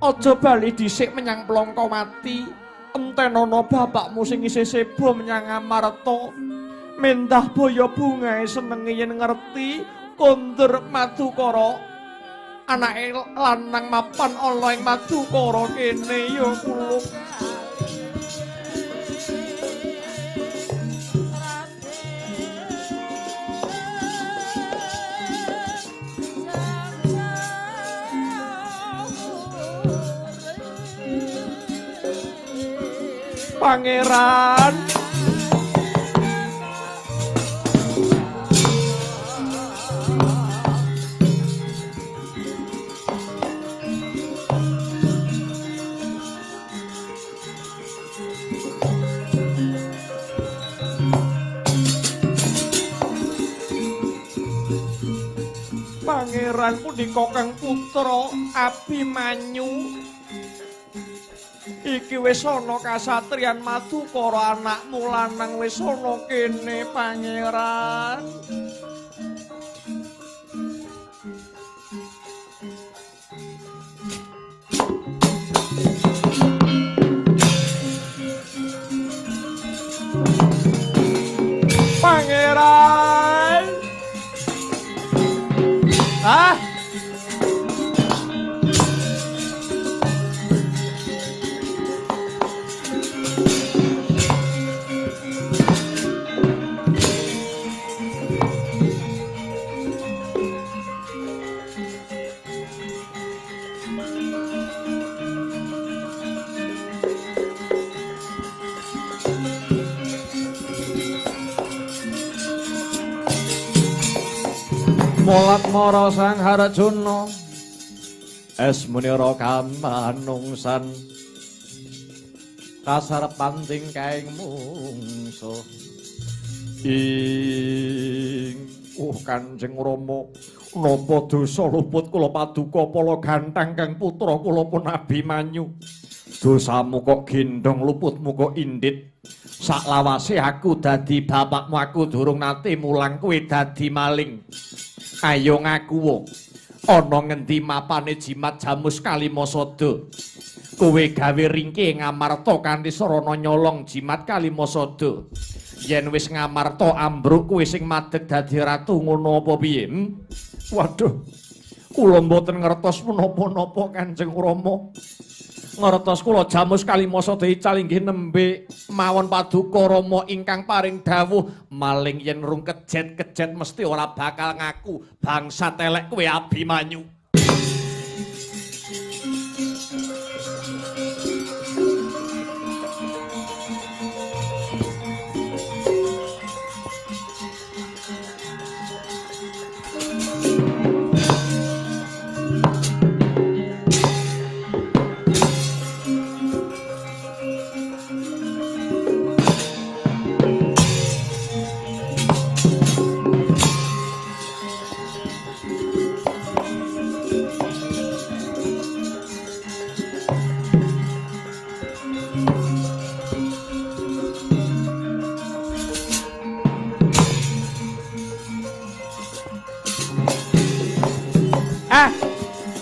aja bali dhisik menyang Plongkowati. Entenono bapakmu sing isih sebo menyang Amarta. Mendah boyo bungae senenge yen ngerti kondur Madukara. Anake lanang mapan ana ing Madukara kene ya kulup. Pangeran Pangeran punika kang putra Abimanyu. Iki wis ana kasatriyan Madukara, anakmu lanang wis ana kene Pangeran. Pangeran. Ah. Molat mara Sang Harjuna esmunira kamanungsan kasarepan tingkaing mungsuh ing Kanjeng Rama napa dosa luput kula paduka pala gantang kang putra kula pun Abimanyu. Dosamu kok gendong luputmu kok indit. Saklawase aku dadi bapakmu, aku durung nate mulang kowe dadi maling. Ayo ngaku wong. Ana ngendi mapane jimat Jamus Kalimasada? Kowe gawe ringke ngamarta kanthi sarana nyolong jimat Kalimasada. Yen wis ngamarta ambruk kowe sing madeg dadi ratu ngono apa piye? Waduh. Kula mboten ngertos menapa-napa Kanjeng Rama. Ngertos kula Jamus Kalimasada ical inggih nembe mawon paduka Rama ingkang paring dawuh maling yen rung kejet-kejet mesti ora bakal ngaku bangsat elek kowe Abimanyu.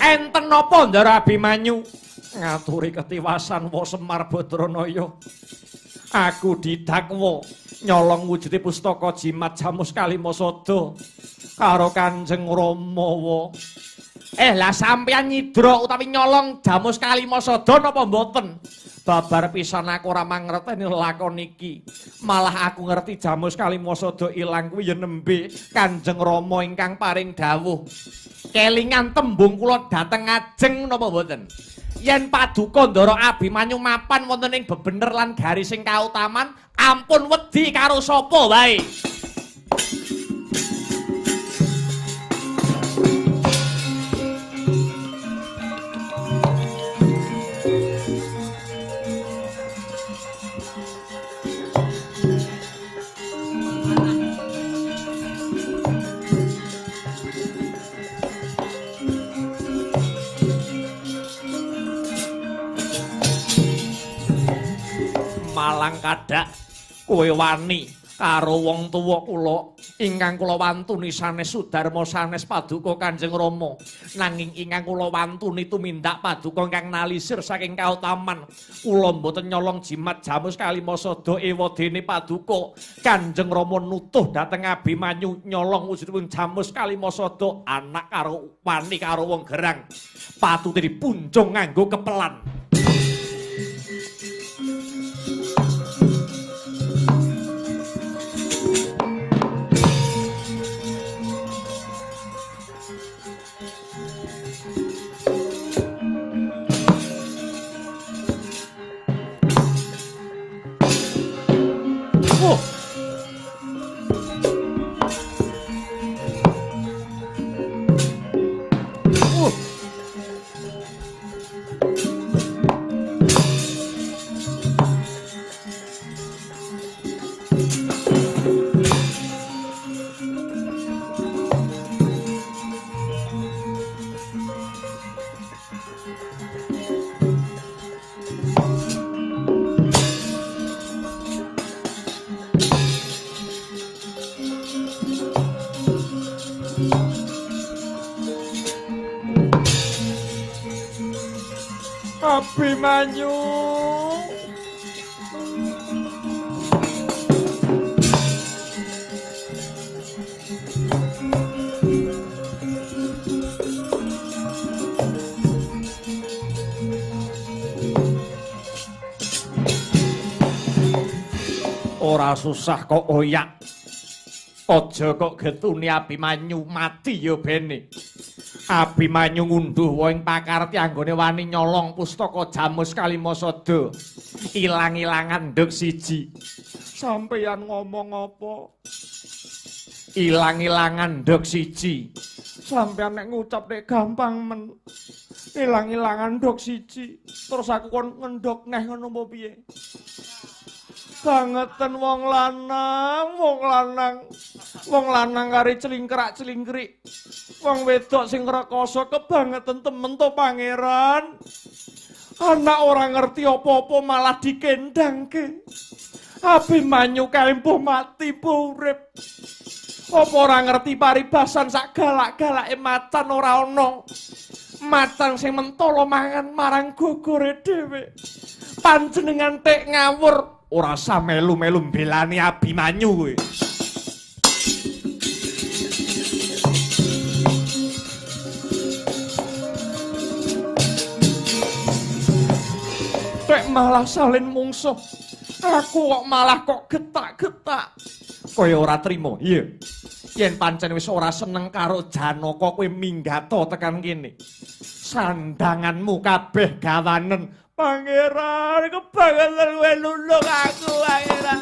Enten napa Ndara Abimanyu? Ngaturi ketiwasan wa Semar Badranaya. Aku didakwa nyolong wujude pustaka jimat Jamus Kalimasada karo Kanjeng Rama wa. Lah sampeyan nyidra utawi nyolong Jamus Kalimasada napa mboten? Babar pisan aku ora mangerteni lakon iki. Malah aku ngerti Jamus Kalimasada ilang kuwi ya nembe Kanjeng Rama ingkang paring dawuh. Kelingan tembung kula dhateng ajeng napa mboten? Yen Paduka Ndara Abimanyu mapan wonten ing bebener lan garising kautaman, ampun wedi karo sapa wae. Malang kadak kowe wani karo wong tuwa kula ingkang kula wantuni sanes Sudarma sanes Paduka Kanjeng Rama, nanging ingkang kula wantuni tumindak Paduka ingkang nalisir saking kautaman, kula mboten nyolong jimat Jamus Kalimasada ewadene Paduka Kanjeng Rama nutuh dhateng Abimanyu nyolong wujudipun Jamus Kalimasada anak karo wani karo wong gerang patute dipunjung nganggo kepelan. Abimanyu ora susah kok oyak, aja kok getuni Abimanyu mati ya bene. Abimanyu ngunduh wong pakarti anggone wani nyolong pustaka Jamus Kalimasada. Ilang-ilangan nduk siji. Sampeyan ngomong apa? Ilang-ilangan nduk siji. Sampeyan nek ngucap nek gampang men. Ilang-ilangan nduk siji. Terus aku kon ngendhok neh ngono apa piye? Bangeten wong lanang kari celingkrak-celingkrik. Wong wedok sing rekoso kebangetan temen to pangeran. Anak ora ngerti apa-apa malah dikendangke. Abimanyu kaempuh mati urip. Apa ora ngerti paribasan sak galak-galake macan ora ana. Macan sing mentolo mangan marang gogore dhewe. Panjenengan tek ngawur ora usah melu-melu mbelani Abimanyu kowe. Tek malah salin mungsuh. Aku kok malah kok getak-getak. Kowe ora trimo? Iya. Yen pancen wis ora seneng karo Janaka kowe minggato tekan kene. Sandanganmu kabeh gawanen. Pangeran kebangetan kowe nulung aku, Pangeran.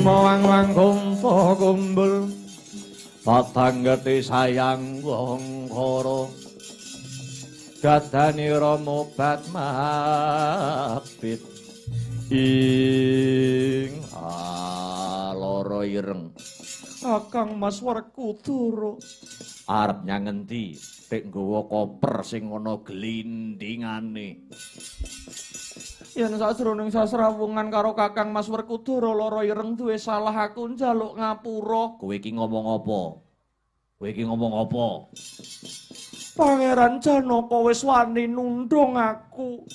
Wang-wang kumpa kumpul patanggeti sayang wong kara dadani Rama Batmabit ing Loro Ireng. Kakang Mas Werkudara. Arep nyang endi? Pek nggawa koper sing ana glindingane. Yen sajroning sasrawungan karo Kakang Mas Werkudara Loro Ireng duwe salah aku njaluk ngapura. Kowe iki ngomong apa? Kowe iki ngomong apa? Pangeran Janaka wis wani nundung aku.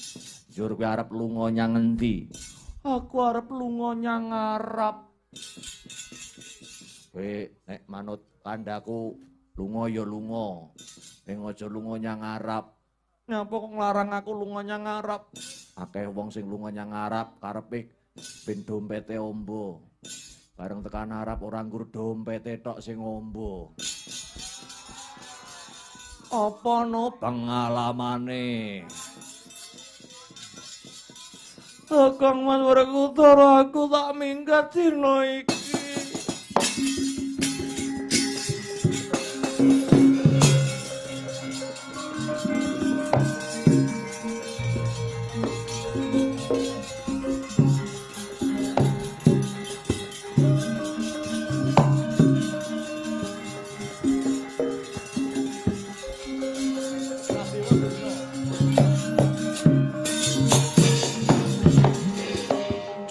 Jur kowe arep lunga nyang endi? Aku arep lunga nyang ngarep. Kowe nek manut kandaku lunga ya lunga. Ning aja lunga nyang ngarep. Napa kok nglarang aku lunga nyang ngarep? Akeh wong sing lunga nyang ngarep karepe ben dompete ombo. Bareng tekan arep ora nggur dompete tok sing ombo. Apa no Pengalamane. Kakang Mas Werkudara aku tak minggat dina iki.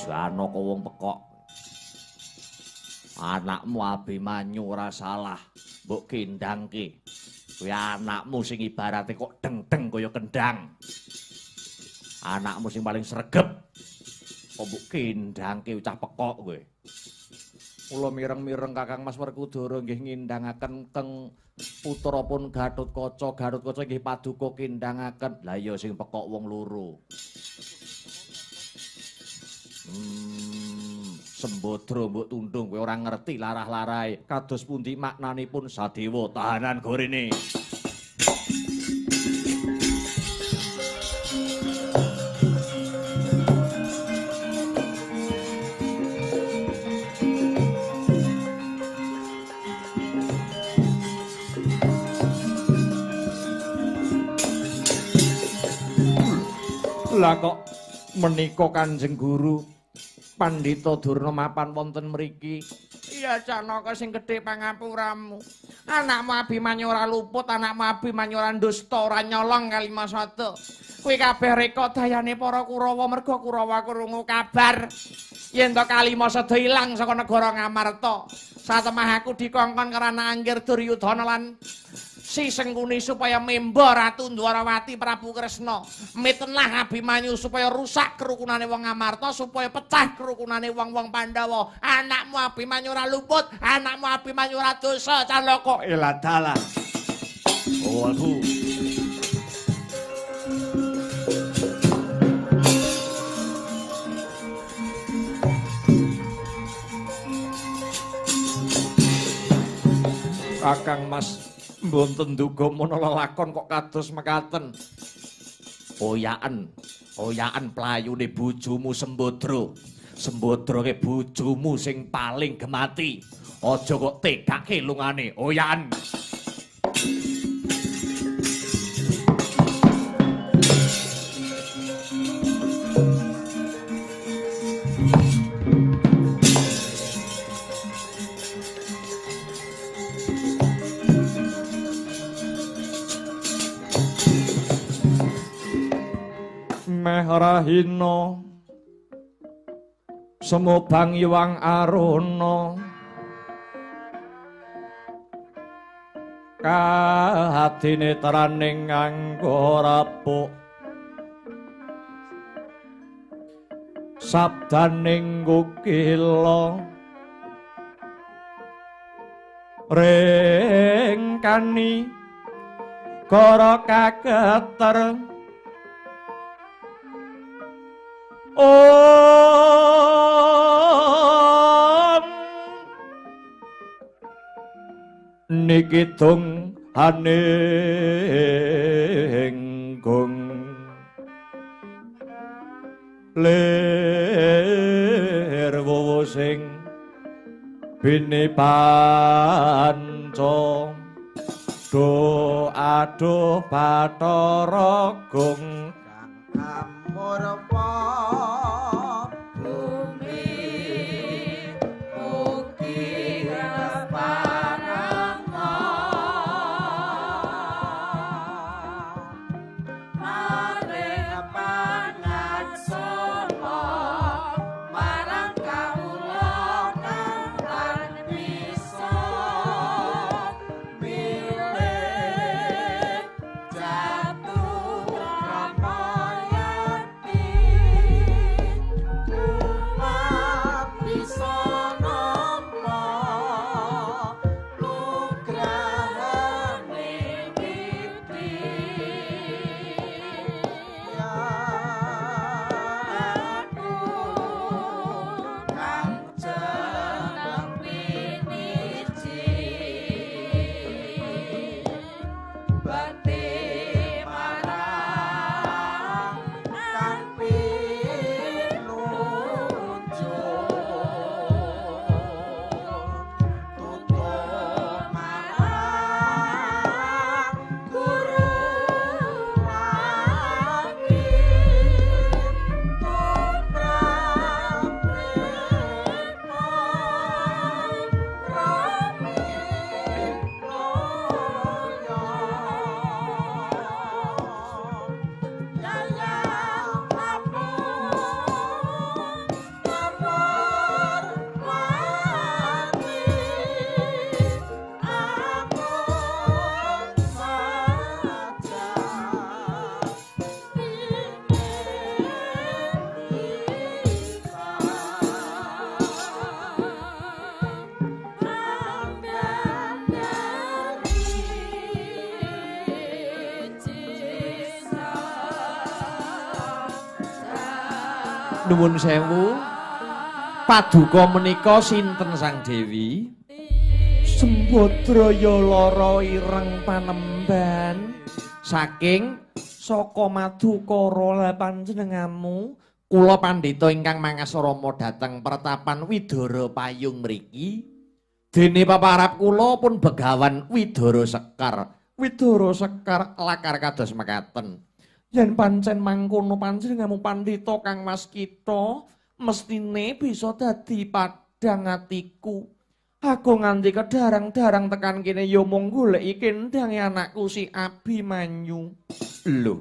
Janaka wong pekok. Anakmu Abimanyu ora salah, mbok kendangke. Kuwi anakmu sing ibarate kok deng-deng kaya kendang. Anakmu sing paling sregep. Kok mbok kendangke cah pekok kowe. Kula mireng-mireng Kakang Mas Werkudara nggih ngindangaken teng putrapun Gatotkaca. Gatotkaca nggih paduka kindangaken. Lah iya sing pekok wong loro. Sembadra mbok tundung kowe ora ngerti larah-larahe. Kados pundi maknanipun Sadewa tahanan gorene. Lah kok menika Kanjeng Guru Pandhita Durna mapan wonten mriki. Iya Janaka sing gedhe pangapuramu. Anakmu Abimanyu ora luput, anakmu Abimanyu ora dusta, ora nyolong Kalimasada. Kuwi kabeh reka dayane para Kurawa merga Kurawa krungu kabar yen to Kalimasada ilang saka negara Ngamarta. Satemah aku dikongkon karana Anggir Duryudana lan Si Sengkuni supaya memba Ratu Dwarawati Prabu Kresna mitenlah Abimanyu supaya rusak kerukunane wong Ngamarta, supaya pecah kerukunane wong-wong Pandhawa. Anakmu Abimanyu ora luput, anakmu Abimanyu ora dosa, Calaka eladalah. Walhu. Kakang Mas mboten duga menawa lakon kok kados mekaten. Oyaken playune bojomu Sembadra. Sembadra ke bojomu sing paling gemati. Aja kok tegake lungane. Oyaken. Meh rahina sumobang Iwang Aruna kahadine traning nganggo rabuk sabdaning kukila rengkani kara kageter niki tung hanenggung lir wowo sing bini panca do aduh Bathara Gung Amurpa bumi ugi Nuwun sewu. Paduka menika sinten Sang Dewi? Sembodraya lara ireng Panemban. Saking saka Madukara panjenenganmu kula pandhita ingkang mangasrama dhateng pertapan Widara Payung mriki. Dene paparap kula pun begawan Widara Sekar. Widara Sekar lakar kados mekaten. Yen pancen mangkono panjenenganmu pandhita Kang Mas Kita mestine bisa dadi padhang atiku. Aku nganti kedarang-darang tekan kene ya mung goleki kendange anakku si Abimanyu. Lho.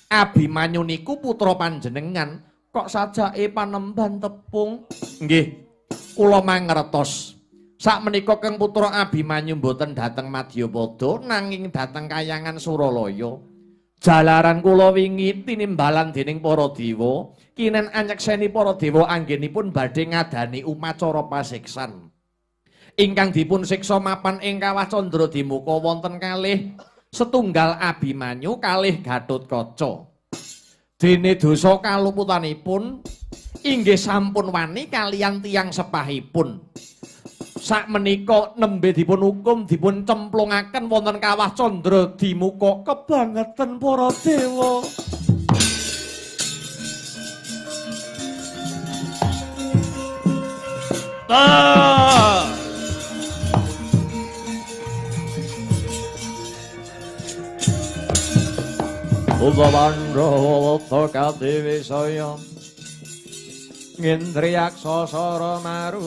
Abimanyu niku putra panjenengan, kok sajake Panemban tepung? Nggih. Kula mangertos. Sakmenika Kang putra Abimanyu mboten dhateng Madyapada nanging dhateng Kayangan Suralaya. Jalaran kula wingi tinimbalan dening para dewa, kinen anyekseni para dewa anggenipun badhe ngadani upacara pasiksan. Ingkang dipun siksa mapan ing Kawah Candradimukha wonten kalih setunggal Abimanyu kalih Gatotkaca. Dene dosa kaluputanipun inggih sampun wani kaliyan tiyang sepahipun. Sakmenika nembe dipun hukum dipun cemplungaken wonten Kawah Candradimukha kebangetan para dewa. Udawandrawa Katiwi Saya Ngendriaksa Sara Marupa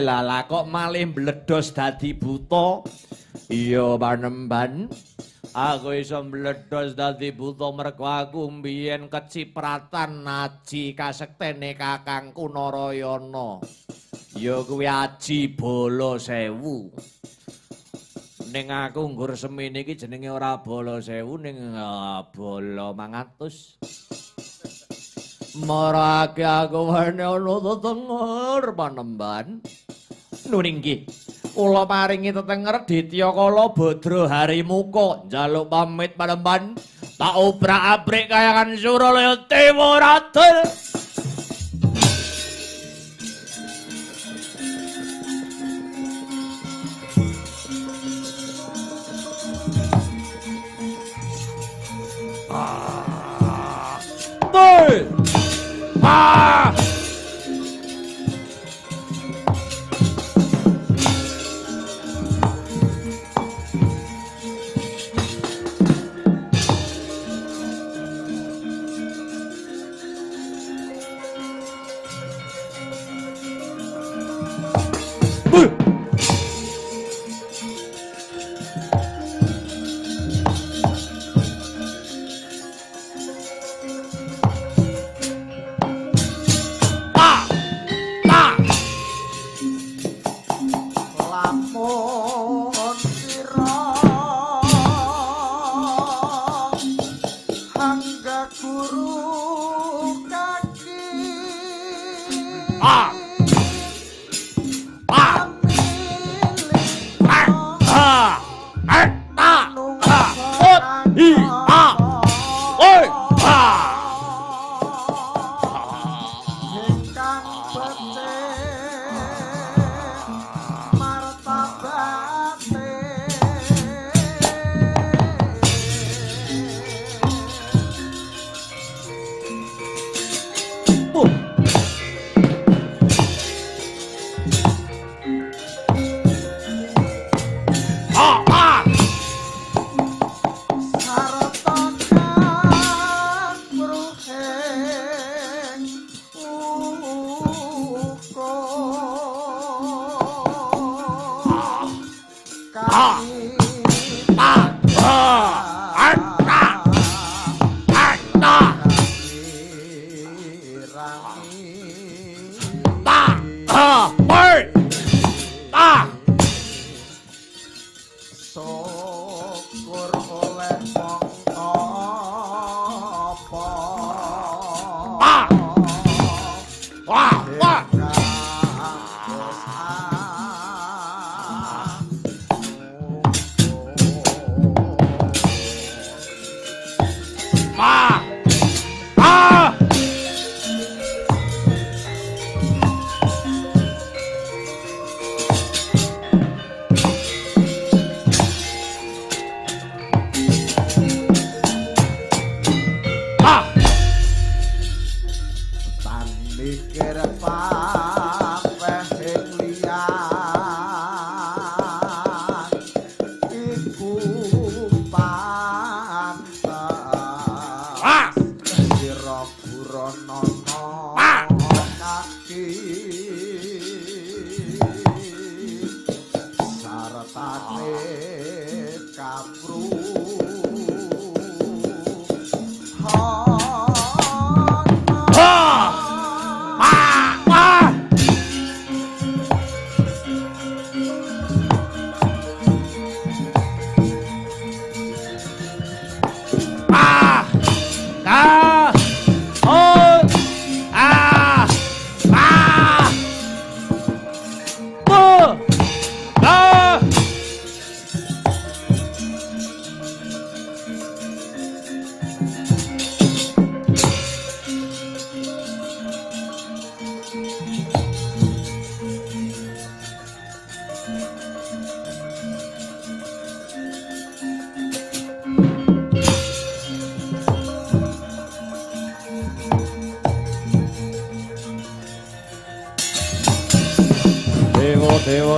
lala kok malih mbledhos dadi buta. Iya Panemban, aku iso mbledhos dadi buta mergo aku mbiyen kecipratan aji kasektene kakangku Narayana. Ya kuwi Aji Balasewu. Ning aku nggur semene iki jenenge ora Balasewu ning Bala 500. Marake aku wene ana tetenger Panemban. Nun inggih. Kula paringi tetenger Ditya Kala Badra Harimuka njaluk pamit Panemban. Tak obrak-abrik Kayangan Suralaya Dewa Radul.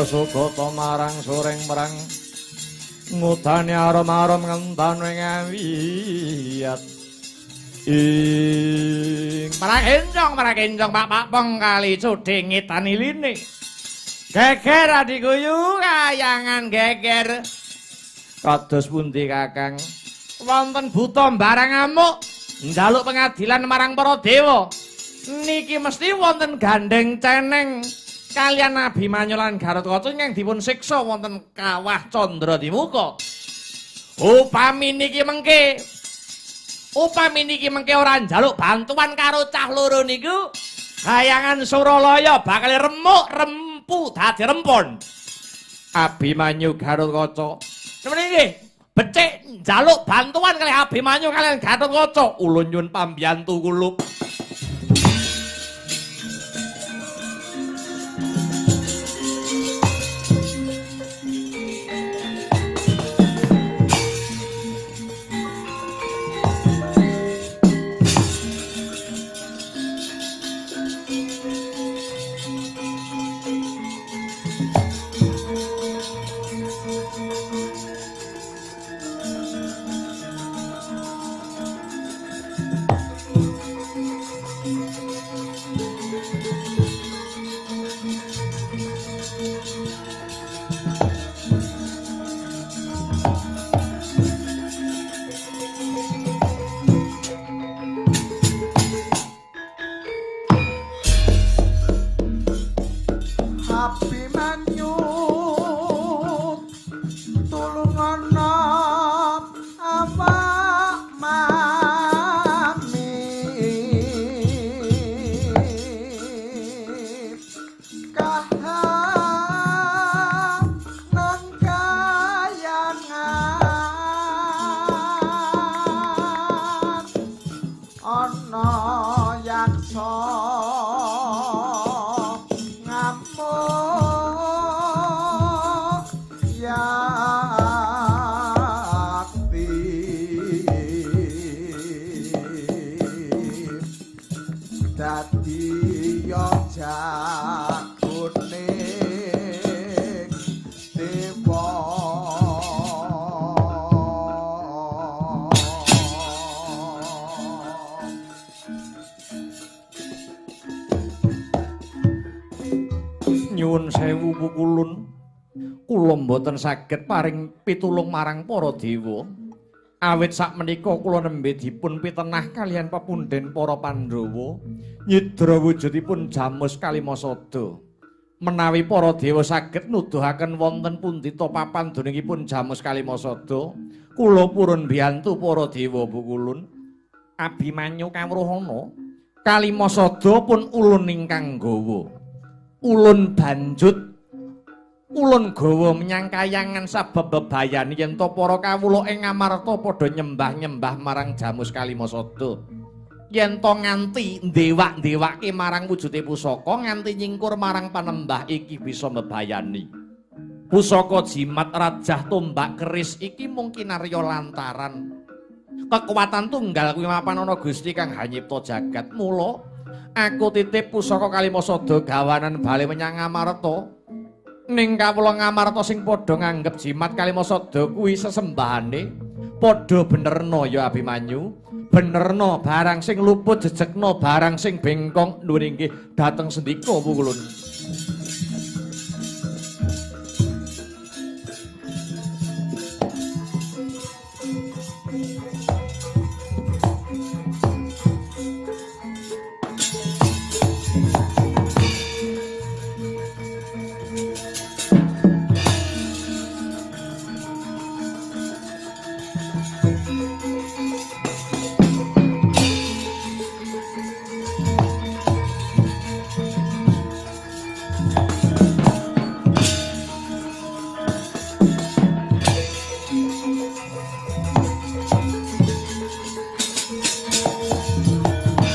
sugata marang soreng merang ngutane arom-arom ngentan ing awiyat ing marakencong Pak Pengkali cuding ngetan iline geger adikuyu kayangan geger kados pundi Kakang wonten buta barang amuk njaluk pengadilan marang para dewa niki mesti wonten gandeng ceneng kalian Abimanyu lan Garuda ingkang dipun siksa wonten kawah Candra Dimuka upami niki mengke ora njaluk bantuan karo cah loro niku kayangan Suralaya bakal remuk dadi rempon Abimanyu Garuda niki becik njaluk bantuan kali Abimanyu kalian Garuda ulun nyuwun pambiyantu kula Abimanyu tulungono awak mami kahanan kayangan ana yaksa dadi yo jagone dewa nyuwun sewu pukulun kula mboten saged paring pitulung marang para dewa awit sakmenika kula nembe dipun pitenah kalian pepunden para Pandhawa nyidra wujudipun Jamus Kalimasada menawi para dewa saged nuduhaken wonten pundi ta papan doningipun Jamus Kalimasada kula purun biyantu para dewa pukulun Abimanyu kawruhana Kalimasada pun ulun ingkang gawa ulun banjut ulun gawa menyang kayangan sabab bebayani yen to para kawula ing Ngamarta padha nyembah-nyembah marang Jamus Kalimasada yen to nganti ndewak-ndewake marang wujude pusaka nganti nyingkur marang panembah iki bisa bebayani pusaka jimat rajah tombak keris iki mungkin arya lantaran kekuatan tunggal kuwi mapan ana Gusti kang hanyipta jagat mula aku titip pusaka Kalimasada gawanan bali menyang Ngamarta ning kawula Ngamarta sing padha nganggep jimat Kalimasada kuwi sesembahane padha benerna ya Abimanyu benerna barang sing luput jejegna barang sing bengkong nuwun inggih dhateng sendika pukulun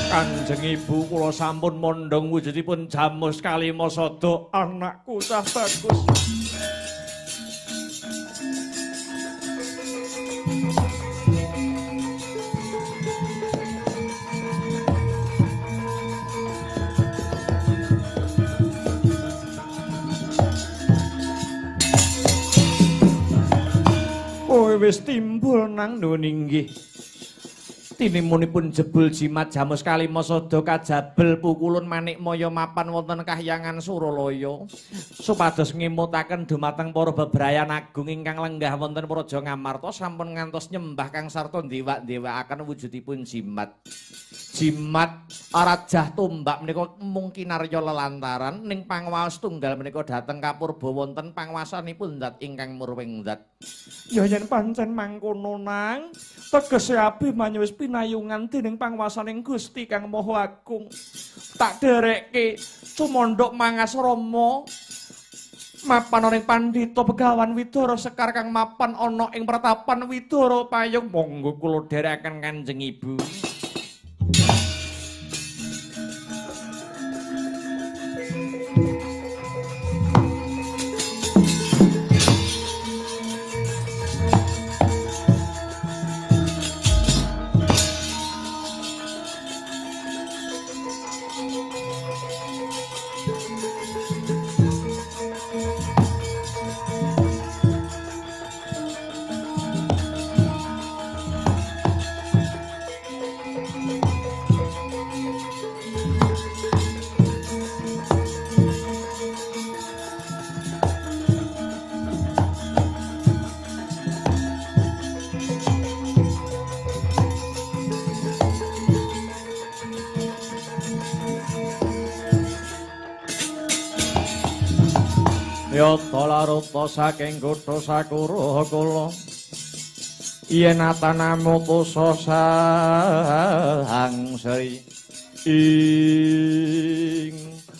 Kanjeng Ibu kula sampun mondhong wujudipun Jamus Kalimasada anakku cah bagus. wis timbul nang nuninggih. Tinimunipun jebul jimat jamus kalima sada kajabel pukulun manikmaya mapan wonten kahyangan Suralaya supados ngemutaken dumateng para bebrayan agung ingkang lenggah wonten Praja Ngamarta sampun ngantos nyembah kang sarta ndewak-ndewakaken wujudipun jimat. Jimat Rajah Tombak menika mung kinarya lelantaran ning pangwaos tunggal menika dhateng kapurba wonten pangwasanipun zat ingkang murwing zat. Ya yen pancen mangkono nang tegese Abimanyu wis pinayungan dening pangwasaning Gusti Kang Maha Agung. Tak derekke cumondhok mangas Rama mapan ing Pandhita Begawan Widara Sekar kang mapan ana ing pratapan Widara Payung. Monggo kula dherekaken Kanjeng Ibu. Yata laruta saking kutha Sakura kula yen atanamu tusa sang sri ing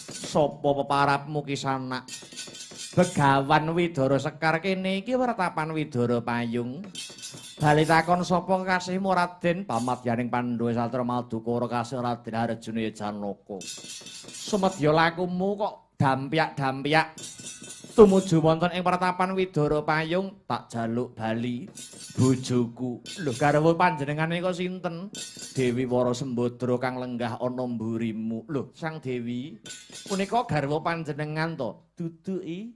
sapa peparapmu kisanak Begawan Widara Sekar kene iki wertapan Widara Payung bali takon sapa kasihmu Raden pamadyaning Pandhawa Satra Madukara kasih Raden Harjuna Janaka sumedya lakumu kok dampyak-dampyak tumuju wonten ing pratapan Widara Payung tak jaluk bali bojoku. Lho garwa panjenengan nika sinten? Dewi Wara Sembadra kang lenggah ana mburimu. Lho Sang Dewi punika garwa panjenengan to? Duduki.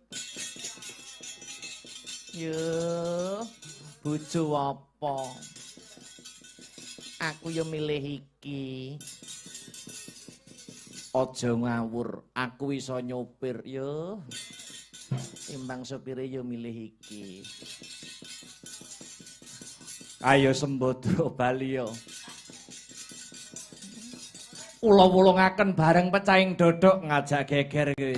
Yo bojo apa? Aku yo milih iki. Aja ngawur, aku iso nyopir yo. Timbang sopire yo milih iki. Ayo Sembadra bali yo. Kula wulungaken bareng pecahing dodok ngajak geger kowe.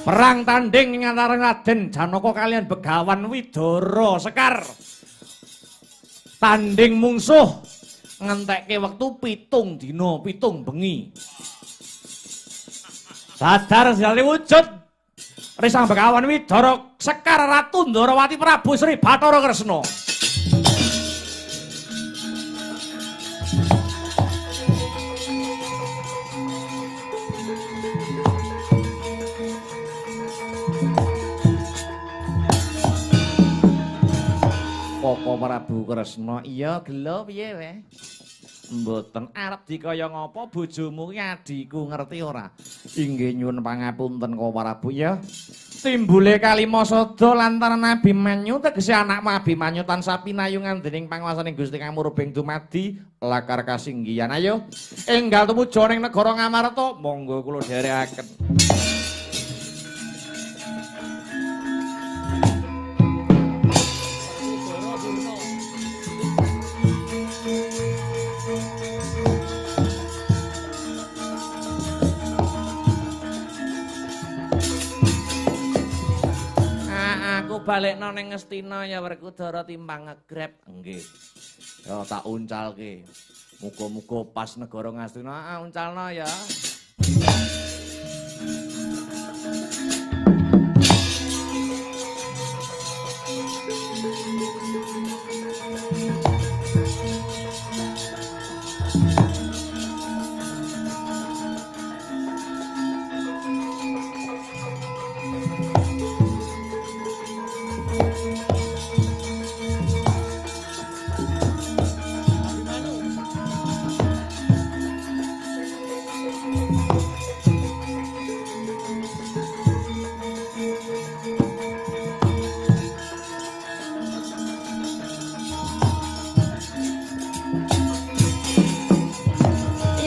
Perang tanding ing antara Raden Janaka kalian Begawan Widara Sekar. Tanding mungsuh ngentekke wektu 7 dina 7 bengi. Sadar jale wujud Risang Begawan Widara Sekar Ratu Ndarawati Prabu Sri Bathara Kresna. Apa Prabu Kresna? Iya gelo piye wae? Mboten arep dikaya ngapa bojomu ki adhiku ngerti ora? Inggih nyuwun pangapunten kok Prabu ya. Timbule Kalimasada lantaran Abimanyu tegese anakmu Abimanyu tansah pinayungan dening panguwasaning Gusti Kang Murbeng dumadi lakar kasinggihan. Ayo enggal tumuju ning negara Ngamarta, monggo kula dherekaken. Balekno ning Ngastina ya Werkudara timbang ngegrep. Nggih. Ya tak uncalke. Muga-muga pas negara Ngastina uncalno ya.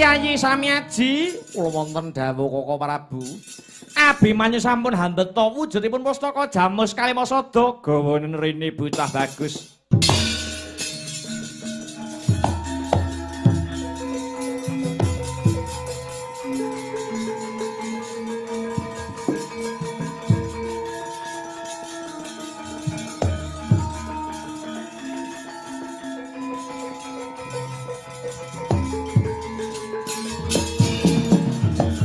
Yayi Samyaji, kula wonten dawuh Koko Prabu. Abimanyu sampun handeta wujudipun pustaka Jamus Kalimasada gawanen rene bocah bagus.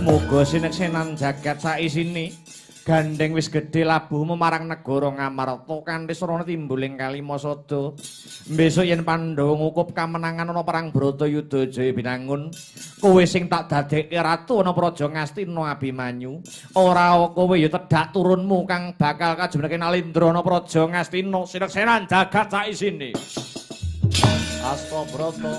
Muga sineksenan jagat saisine gandeng wis gedhe labuh memarang negara Ngamarta kanthi sarana timbuling Kalimasada. Besok yen Pandhawa ngukup kamenangan ana perang Bratayuda Jaya binangun, kowe sing tak dadekke ratu ana praja Ngastina Abimanyu. Ora kowe ya tedhak turunmu kang bakal kajenengake Nalendra ana praja Ngastina sineksenan jagat saisine. Asta Brata